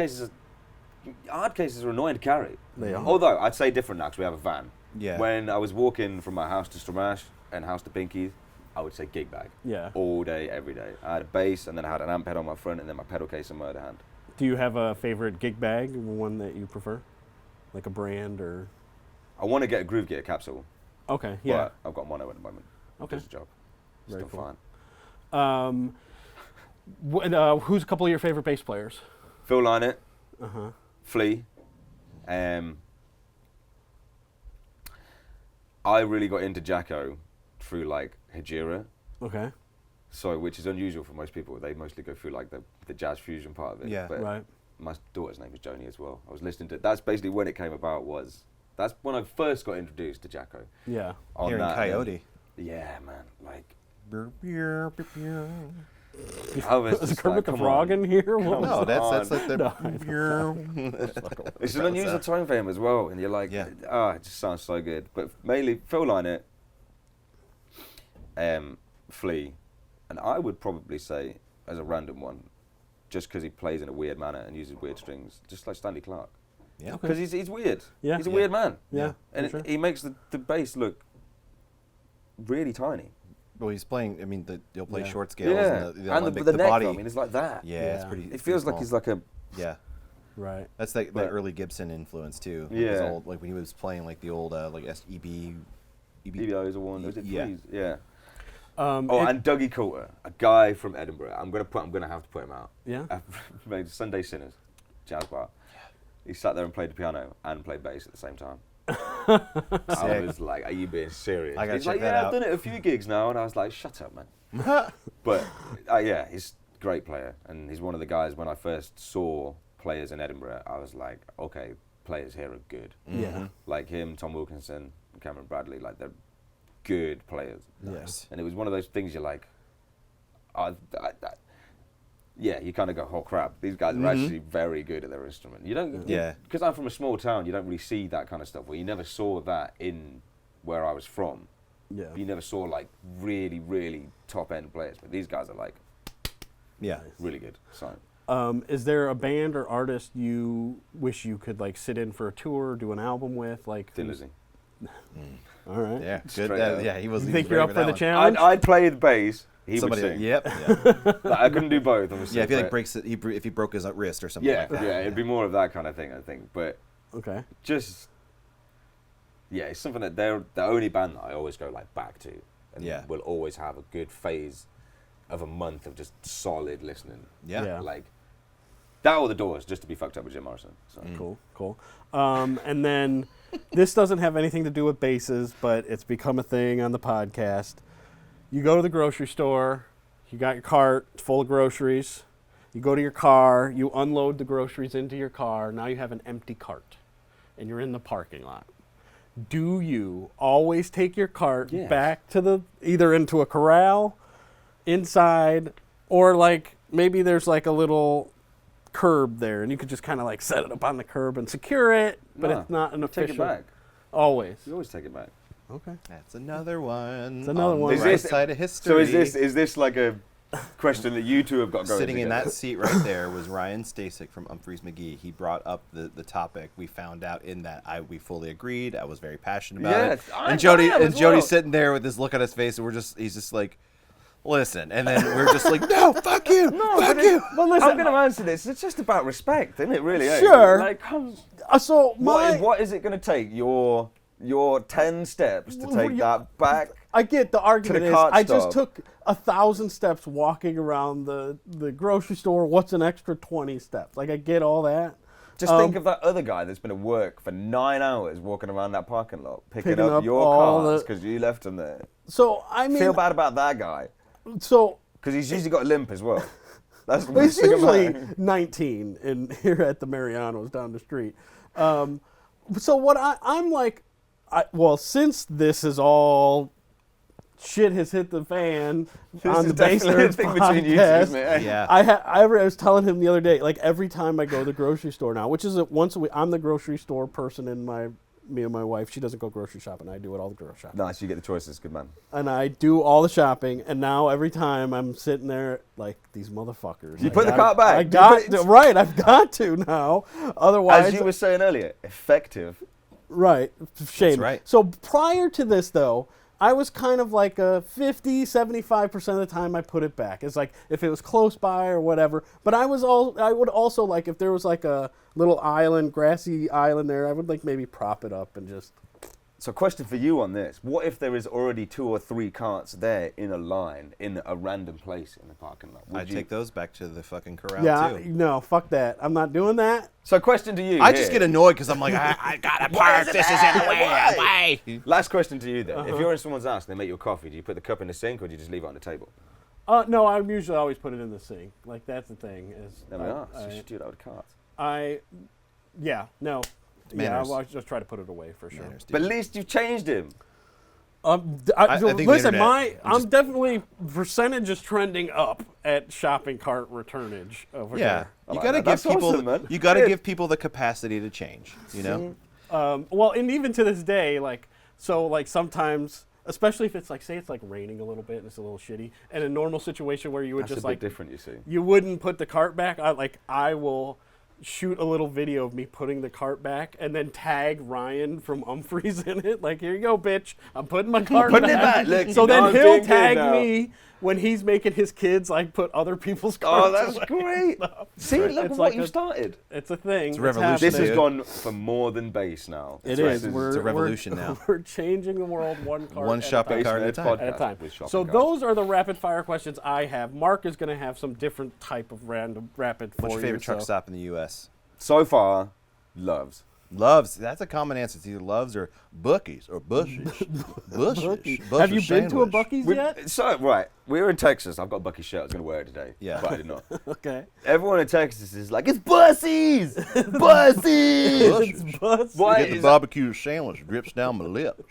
cases are annoying to carry. They are. Although I'd say different now because we have a van. Yeah. When I was walking from my house to Stramash and house to Pinky's, I would say gig bag. Yeah. All day, every day. I had a bass, and then I had an amp head on my front, and then my pedal case on my other hand. Do you have a favorite gig bag, one that you prefer? Like a brand or? I want to get a Groove Gear capsule. Okay, yeah. But I've got mono at the moment. Okay. Does the job. Very Still cool. fine. Who's a couple of your favorite bass players? Phil Lynott, Uh-huh. Flea. I really got into Jacko through like Hejira, Okay. so which is unusual for most people. They mostly go through like the jazz fusion part of it. Yeah. But Right. my daughter's name is Joni as well. I was listening to. That's basically when it came about. That's when I first got introduced to Jacko. Yeah. On Here in that, Coyote. yeah, man. Like Brr, brr, brr, brr. I was Is just Kermit like, the come Frog on. in here? What No, was that's like the. No, I It's an unusual time for him as well, and you're like, Yeah. it just sounds so good. But mainly Phil Lynott, Flea, and I would probably say, as a random one, just because he plays in a weird manner and uses weird strings, just like Stanley Clark. Yeah. Because he's weird. Yeah. He's a Yeah. weird man. Yeah. And for sure. he makes the bass look really tiny. Well, he's playing. I mean, you'll play Yeah. short scales Yeah. and the and Olympic, the the neck, body. though, I mean, it's like that. Yeah, it's Yeah. pretty. It it's feels pretty like he's small. like a... Yeah, Right. that's like the But- early Gibson influence too. Like Yeah. his old, like when he was playing like the old like EB. EBO is a one. Was it Yeah. threes? Yeah. And- And Dougie Coulter, a guy from Edinburgh. I'm gonna have to put him out. Yeah. Made Sunday Sinners, jazz bar. He sat there and played the piano and played bass at the same time. I was like, "Are you being serious?" I gotta He's check like, that "Yeah, out." I've done it a few gigs now," and I was like, "Shut up, man." But yeah, he's a great player, and he's one of the guys. When I first saw players in Edinburgh, I was like, "Okay, players here are good." Yeah. Like him, Tom Wilkinson, and Cameron Bradley, like they're good players. Yes. And it was one of those things you're like, yeah, you kind of go, oh crap, these guys are actually very good at their instrument. You don't, Yeah. because I'm from a small town, you don't really see that kind of stuff. Well, you never saw that in where I was from. Yeah. You never saw like really, really top end players, but these guys are like Yeah. really good. So Is there a band or artist you wish you could like sit in for a tour, do an album with? Like, Thin who's- Lizzy. All right. Yeah. Good. Straight up. Yeah. He was. You he think was you're ready up for the that one. challenge? I'd play the bass. He Somebody. would sing. Yep. Yeah. Like, I couldn't do both. Obviously, Yeah. If he like but breaks it, if he broke his wrist or something yeah, like that. yeah, it'd be more of that kind of thing, I think. But Okay. just yeah, it's something that they're the only band that I always go like back to, and Yeah. will always have a good phase of a month of just solid listening. Yeah. Yeah. Like that or the Doors, just to be fucked up with Jim Morrison. So. Cool. And then this doesn't have anything to do with basses, but it's become a thing on the podcast. You go to the grocery store, you got your cart full of groceries. You go to your car, you unload the groceries into your car. Now you have an empty cart, and you're in the parking lot. Do you always take your cart Yes. back to either into a corral, inside, or like maybe there's like a little curb there, and you could just kind of like set it up on the curb and secure it, but No, it's not an Take official. it back. Always. You always take it back. Okay. That's another one. It's another on one. The Is right this- side of So history. is this like a question that you two have got going Sitting in together? that seat right there was Ryan Stasek from Humphreys McGee. He brought up the topic. We found out in that we fully agreed. I was very passionate about it. Yes, I And Jody am and as Jody's well. sitting there with this look on his face, and he's just like, listen. And then we're just like, no, fuck you, fuck you. Well, listen. I'm going to answer this. It's just about respect, isn't it? Really? eh? Sure. Like, come. So my What is it going to take? Your 10 steps to Well, take you- that back? I get the argument is cart I just stop. took 1,000 steps walking around the grocery store. What's an extra 20 steps? Like I get all that. Just think of that other guy that's been at work for 9 hours walking around that parking lot, picking Picking up up your all cards the- because you left them there. So I mean, Feel bad about that guy so because he's usually got a limp as well. That's the But it's worst thing about usually it. 19 in here at the Mariano's down the street. So what I'm like, well, since this is all shit has hit the fan This on is the Bass definitely a Nerds thing between you two, podcast, isn't it? Yeah. I was telling him the other day, like every time I go to the grocery store now, which is once a week, I'm the grocery store person in me and my wife. She doesn't go grocery shopping. I do it all the grocery shopping. Nice, you get the choices, good man. And I do all the shopping, and now every time I'm sitting there like these motherfuckers. You I put the gotta- cart back. I You got put it- right. I've got to now. Otherwise, As you were saying earlier, effective. right. Shame. right. So prior to this, though, I was kind of like a 50, 75% of the time I put it back. It's like if it was close by or whatever. But I would also like if there was like a little island, grassy island there, I would like maybe prop it up and just. So question for you on this. What if there is already 2 or 3 carts there in a line in a random place in the parking lot? Would I'd you- take those back to the fucking corral Yeah, too. no, fuck that. I'm not doing that. So question to you. I here. just get annoyed because I'm like, I gotta park. This is in the way. Last question to you then. If you're in someone's house and they make you a coffee, do you put the cup in the sink or do you just leave it on the table? No, I usually always put it in the sink. Like that's the thing is. There we are. So you should do that with carts. Yeah, no. Manners. Yeah, I'll just try to put it away for sure. Manners, dude. But at least you've changed him. I think the listen, internet I'm definitely percentage is trending up at shopping cart returnage over Yeah, there. I you like gotta that. give That's people. awesome, man. You gotta Good. give people the capacity to change. You know. Well, and even to this day, like sometimes, especially if it's like say it's like raining a little bit and it's a little shitty, and a normal situation where you would That's just a bit like different, you see. you wouldn't put the cart back. I will shoot a little video of me putting the cart back and then tag Ryan from Umphreys in it. Like, here you go, bitch. I'm putting my cart putting it back. back. Look, So you know then I'm he'll doing good tag now. me when he's making his kids like put other people's Oh, carts that's away. great. See, look It's at what like you've a- started. It's a thing. It's a revolution. This has dude. gone for more than bass now. It This is. is a revolution now. We're changing the world one cart One at a shopping time. cart at a Basement time. At a podcast time. with shopping So carts. those are the rapid fire questions I have. Mark is going to have some different type of random rapid for What's your favorite you, truck so- stop in the U.S.? So far, loves. Loves. That's a common answer. It's either Loves or Bookies or Bushes. Bushes. Have you been to a Bucky's yet? So, right, we were in Texas. I've got a Bucky shirt. I was going to wear it today. Yeah. But I did not. Okay. Everyone in Texas is like, it's bussies! Bussies! Bushes. Bus. Why Get the is barbecue sandwich drips down my lips.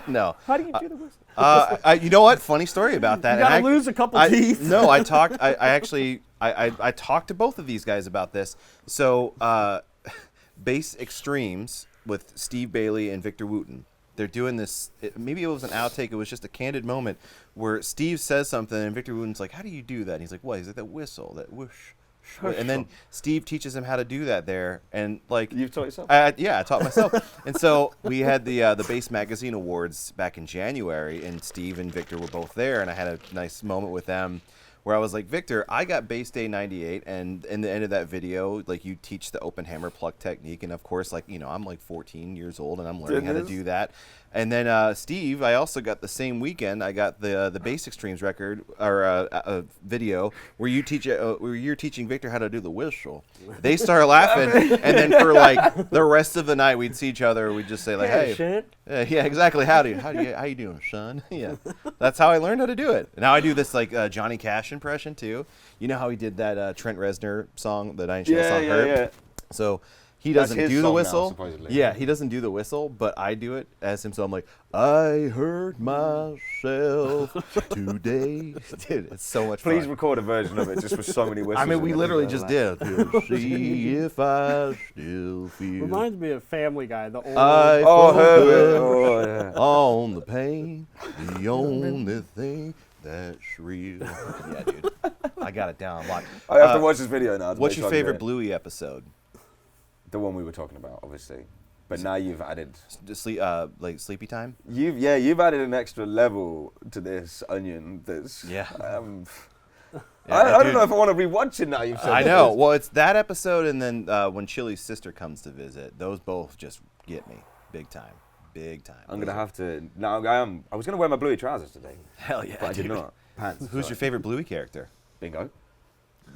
No. How do you do the whistle? You know what? Funny story about that. You gotta And lose a couple I, teeth. No, I talked. I actually I talked to both of these guys about this. So, Bass Extremes with Steve Bailey and Victor Wooten. They're doing this. Maybe it was an outtake. It was just a candid moment where Steve says something and Victor Wooten's like, "How do you do that?" And he's like, "What?" He's like, "That whistle, that whoosh." And then Steve teaches him how to do that there, and like You've taught yourself? yeah, I taught myself. And so we had the Bass Magazine Awards back in January, and Steve and Victor were both there, and I had a nice moment with them where I was like, Victor, I got Bass Day 98, and in the end of that video, like you teach the open hammer pluck technique, and of course, like, you know, I'm like 14 years old, and I'm learning how to Goodness. do that. And then Steve, I also got the same weekend, I got the Bass Extremes record or a video where you teach where you're teaching Victor how to do the whistle. They started laughing, and then for like the rest of the night, we'd see each other. We'd just say like, "Hey, yeah, exactly. How you doing, son?" Yeah, that's how I learned how to do it. Now I do this like Johnny Cash impression too. You know how he did that Trent Reznor song, the Nine Inch Nails song, Hurt? yeah. So he That's doesn't his do the song now, whistle. supposedly. Yeah, he doesn't do the whistle, but I do it as him. So I'm like, I hurt myself today. Dude, it's so much Please fun. record a version of it just with so many whistles. I mean, in we it. literally just did. To see if I still feel. Reminds me of Family Guy. The old. I Oh, focus Herbert. Oh, yeah. on the pain, the only thing that's real. Yeah, dude. I got it down lock. I have to watch this video now. to What's make your sure I get favorite it. Bluey episode? The one we were talking about, obviously. But now you've added, Like Sleepy Time? you've added an extra level to this onion. That's Yeah. I don't dude. know if I want to rewatch it now. You've said I that. know. Well, it's that episode, and then when Chili's sister comes to visit. Those both just get me big time. Big time. I'm gonna have to. No, I was gonna wear my bluey trousers today, Hell yeah, but I did dude. not. Pants. Who's sorry. your favorite Bluey character? Bingo?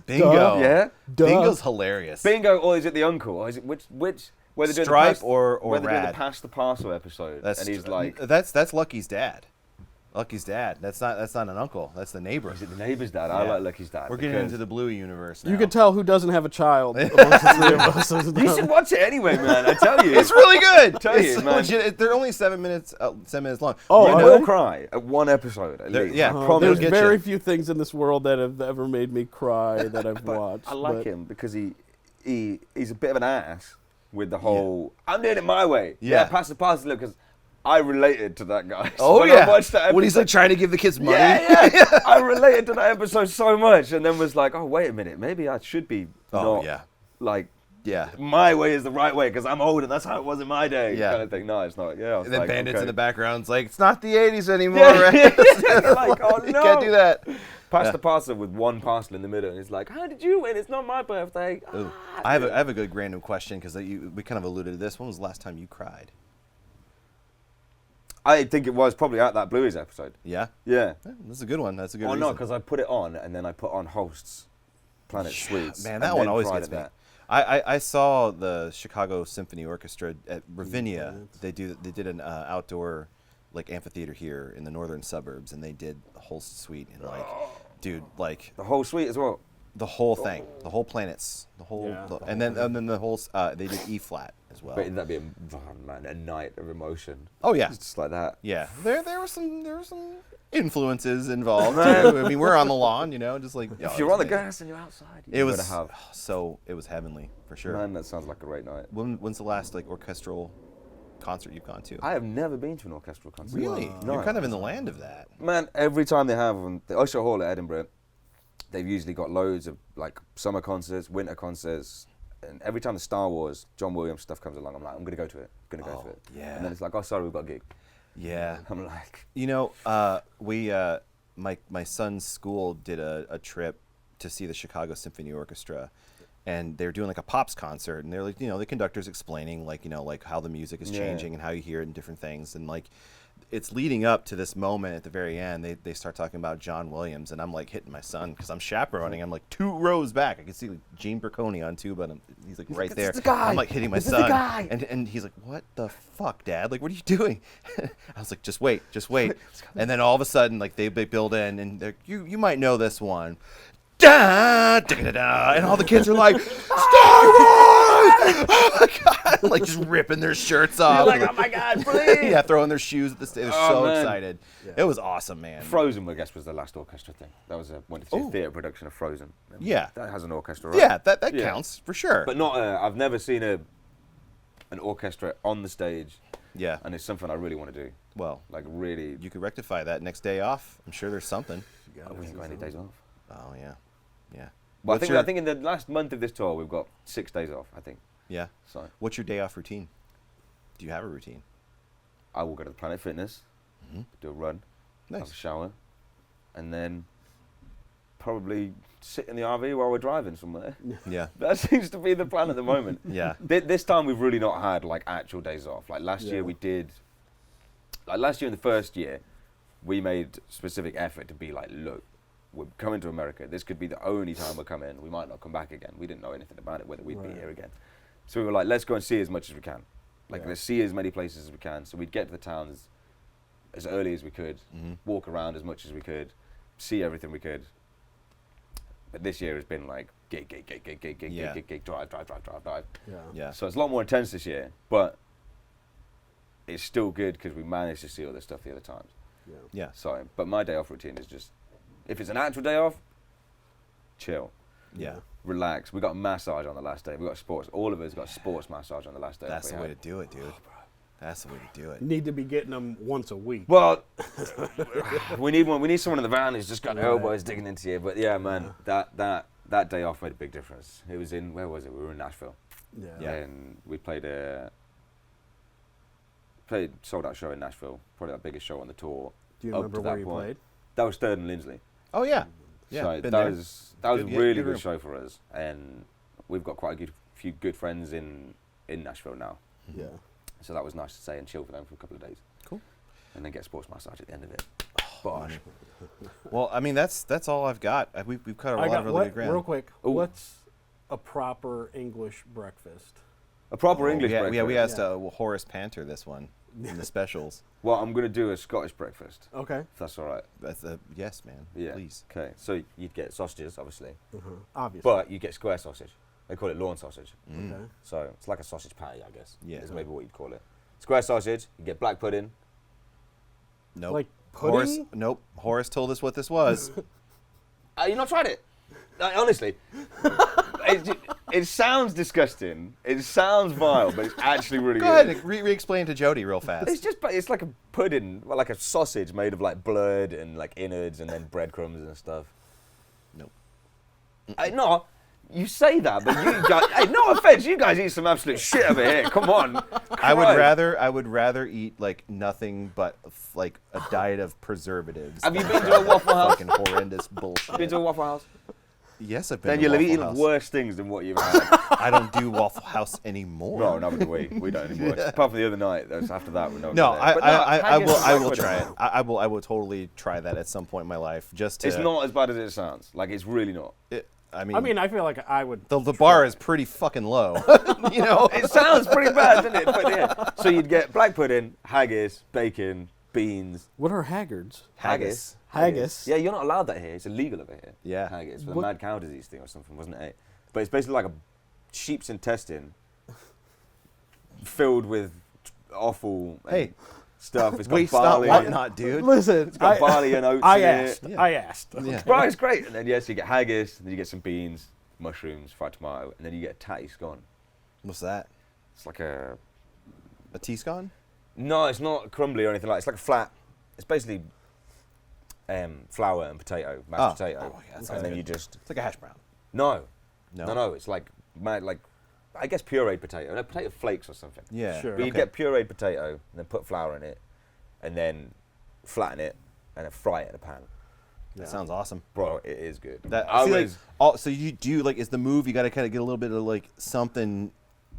Bingo. Yeah. Duh. Bingo's hilarious. Bingo, or is it the uncle? Or is it which? Where they're doing Stripe the pass, or where they're doing Rad? the pass the parcel episode, and he's like, that's Lucky's dad. Lucky's dad. That's not an uncle. That's the neighbor. is it the neighbour's dad? I Yeah. like Lucky's dad. We're getting because- into the Bluey universe now. You can tell who doesn't have a child amongst the three of us. You should watch it anyway, man. I tell you, It's really good. Tell It's you, man. legit. They're only 7 minutes long. Oh, you are will they? cry at one episode. At There- least. yeah. I Oh, promise. There's get very you. few things in this world that have ever made me cry that I've watched. I like but- him because he's a bit of an ass with the whole. I'm doing it my way. Yeah. Pass the parcel because I related to that guy. Oh when yeah. I watched that When he's episode- like trying to give the kids money. Yeah. I related to that episode so much, and then was like, oh wait a minute, maybe I should be Oh not yeah. like Yeah. my way is the right way because I'm old and that's how it was in my day. Yeah. Kind of thing. No, it's not. Yeah. I was And then like, Bandits okay. in the background. It's like it's not the 80s anymore. Yeah, Right? You're like, oh no. You can't do that. Pass Yeah. the parcel with one parcel in the middle, and it's like, how did you win? It's not my birthday. Ooh. Ah. I have a good random question because we kind of alluded to this. When was the last time you cried? I think it was probably at that Bluey's episode. Yeah. Yeah. That's a good one. That's a good Oh reason. no, because I put it on and then I put on Hosts, Planet Sweets. Man, and that one then always cried gets at me. that. I saw the Chicago Symphony Orchestra at Ravinia. They did an outdoor like amphitheater here in the northern suburbs, and they did the whole suite and like, dude, like The whole suite as well. the whole thing, the whole planets, the whole, Yeah, the and then the whole they did E flat as well. But that'd be a night of emotion. Oh yeah, It's just like that. yeah. There were some influences involved too. I mean, we're on the lawn, just like If you're on the grass and you're outside, It you was gotta have. it was heavenly for sure. Man, that sounds like a great night. When's the last like orchestral concert you've gone to? I have never been to an orchestral concert. Really? No. You're kind of in the land of that. Man, every time they have them, the Usher Hall at Edinburgh, they've usually got loads of like summer concerts, winter concerts, and every time the Star Wars, John Williams stuff comes along, I'm like, I'm gonna go to it. Oh, yeah. And then it's like, oh, sorry, we've got a gig. Yeah. I'm like, My son's school did a trip to see the Chicago Symphony Orchestra, and they were doing like a pops concert, and they're like, the conductor's explaining like how the music is Yeah. changing and how you hear it and different things, and like it's leading up to this moment at the very end. They start talking about John Williams, and I'm like hitting my son because I'm chaperoning. I'm like 2 rows back. I can see like Gene Berconi on tuba, and he's like right there. "This is the guy. I'm like hitting my This is the son, guy." and he's like, "What the fuck, Dad? Like, what are you doing?" I was like, "Just wait." And then all of a sudden, like they build in, and they're, you might know this one. Da, da, da, da, and all the kids are like, Star Wars! Oh my god! Like just ripping their shirts off. like, oh my God, please! Yeah, throwing their shoes at the stage. They're Oh, so man. excited. It was awesome, man. Frozen, I guess, was the last orchestra thing. That was went to see a Oh. theatre production of Frozen. Yeah. That has an orchestra, right? Yeah, that Yeah. counts for sure. But not. I've never seen an orchestra on the stage, yeah, and it's something I really want to do. well, Like really, you could rectify that next day off. I'm sure there's something. we ain't got any days off. Oh yeah, yeah. Well, What's I think in the last month of this tour we've got 6 days off. I think. Yeah. So What's your day off routine? Do you have a routine? I will go to the Planet Fitness, do a run, have a Nice. shower, and then probably sit in the RV while we're driving somewhere. Yeah. That seems to be the plan at the moment. Yeah. This time we've really not had like actual days off. Like last year Yeah. we did. Like last year in the first year, we made specific effort to be like, look, we're coming to America. This could be the only time we're coming. We might not come back again. We didn't know anything about it, whether we'd be Right. here again. So we were like, let's go and see as much as we can. Like Yeah. let's see as many places as we can. So we'd get to the towns as early as we could, walk around as much as we could, see everything we could. But this year has been like gig, Yeah. drive. Yeah. Yeah. So it's a lot more intense this year, but it's still good because we managed to see all this stuff the other times. Yeah. Yeah. So, but my day off routine is just, if it's an actual day off, chill, Yeah. relax. We got a massage on the last day. We got sports. All of us got sports massage on the last day. That's off the we way had. to do it, dude. That's the way to do it. Need to be getting them once a week. Well, we need one. We need someone in the van who's just got Right. elbows digging into you. But yeah, man, that day off made a big difference. It was in, where was it? We were in Nashville. Yeah. Yeah. And we played sold out show in Nashville, probably our biggest show on the tour. Do you up remember to that where you point. played? That was Third and Lindsley. Oh yeah. Yeah. So been that there. was Good- a yeah, really good good room. show for us, and we've got quite a few good friends in Nashville now. Yeah. So that was nice to say and chill for them for a couple of days. Cool. And then get a sports massage at the end of it. Bosh. Well, I mean, that's all I've got. We've covered a lot of really good ground. Real quick, Ooh. what's a proper English breakfast? A proper English breakfast. Yeah, we asked Horace Banter this one in the specials. Well, I'm going to do a Scottish breakfast, Okay. if that's all right. That's yes, man. Yeah. Please. Okay. So you'd get sausages, obviously, Obviously. but you get square sausage. They call it lawn sausage. Okay. So it's like a sausage patty, I guess. Yeah. Is maybe what you'd call it. Square sausage. You get black pudding. Nope. Like Horace. pudding? Nope. Horace told us what this was. You not tried it? Honestly, it sounds disgusting. It sounds vile, but it's actually really Go good. ahead, re-explain to Jody real fast. It's like a pudding, well, like a sausage made of like blood and like innards and then breadcrumbs and stuff. Nope. No, you say that, but you guys, hey, no offense, you guys eat some absolute shit over here. Come on. I would Christ. rather eat like nothing but like a diet of preservatives. Have you than been to a Waffle House? Fucking horrendous bullshit. Been to a Waffle House? Yes, I've been. Then to you'll have Waffle eaten House. worse things than what you've had. I don't do Waffle House anymore. No, not do we. We don't anymore. Apart from the other night. That was after that. No, there. But I will haggis try is it. I will totally try that at some point in my life. Just to, It's not as bad as it sounds. Like, it's really not. I I mean, I feel like I would. the bar is pretty fucking low. You know. It sounds pretty bad, doesn't it? But yeah. So you'd get black pudding, haggis, bacon, beans. What are haggards? Haggis. Haggis. Yeah, you're not allowed that here. It's illegal over here. Yeah. Haggis. For the What- mad cow disease thing or something, wasn't it? But it's basically like a sheep's intestine filled with offal and Hey, stuff. It's got waste not, barley. want not, dude. Listen, It's got barley and oats I in asked. it. Yeah. I asked. Yeah. Right, it's great. And then, yes, you get haggis, and then you get some beans, mushrooms, fried tomato, and then you get a tatty scone. What's that? It's like a... A T-scone? No, it's not crumbly or anything like that. It's like a flat... It's basically flour and potato, mashed potato. Oh, yeah, that sounds and then good. you just... It's like a hash brown. No. No. No, it's like I guess pureed potato. No, potato flakes or something. Yeah. Sure. But you okay. get pureed potato, and then put flour in it, and then flatten it, and then fry it in a pan. That sounds awesome. Bro, it is good. That I see, like, was so you do like is the move you got to kind of get a little bit of like something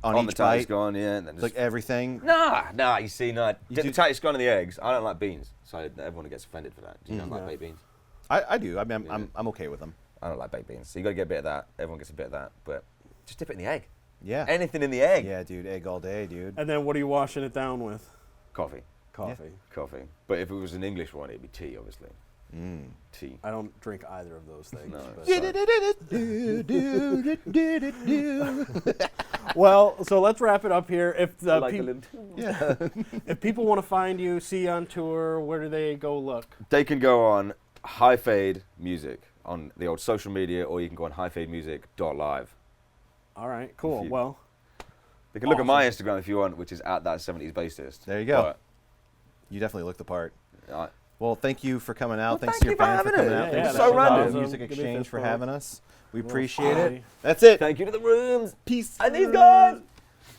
on on the each tatty bite, scone, yeah. And then like just, everything. nah, you see, no. You Dip do- the tatty scone and the eggs. I don't like beans, so everyone gets offended for that. Do you not like baked beans? I do. I mean, Yeah. I'm okay with them. I don't like baked beans, so you got to get a bit of that. Everyone gets a bit of that, but just dip it in the egg. Yeah. Anything in the egg. Yeah, dude. Egg all day, dude. And then what are you washing it down with? Coffee. Coffee. Coffee. But if it was an English one, it'd be tea, obviously. Tea. I don't drink either of those things. No. but- Well, so let's wrap it up here. If the Yeah. if people want to find you, see you on tour, where do they go look? They can go on High Fade Music on the old social media, or you can go on highfademusic.live. All right, cool. If you- Well, They can look at my Instagram if you want, which is at that 70s bassist. There you go. You definitely look the part. But, Well, thank you for coming out. Well, Thanks thank to your you for band for having coming us. out. Yeah, Thanks that's to random. Music Give me a Exchange fist for bump. having us. We Well, appreciate bye. it. That's it. thank you to the rooms. Peace. And these guys.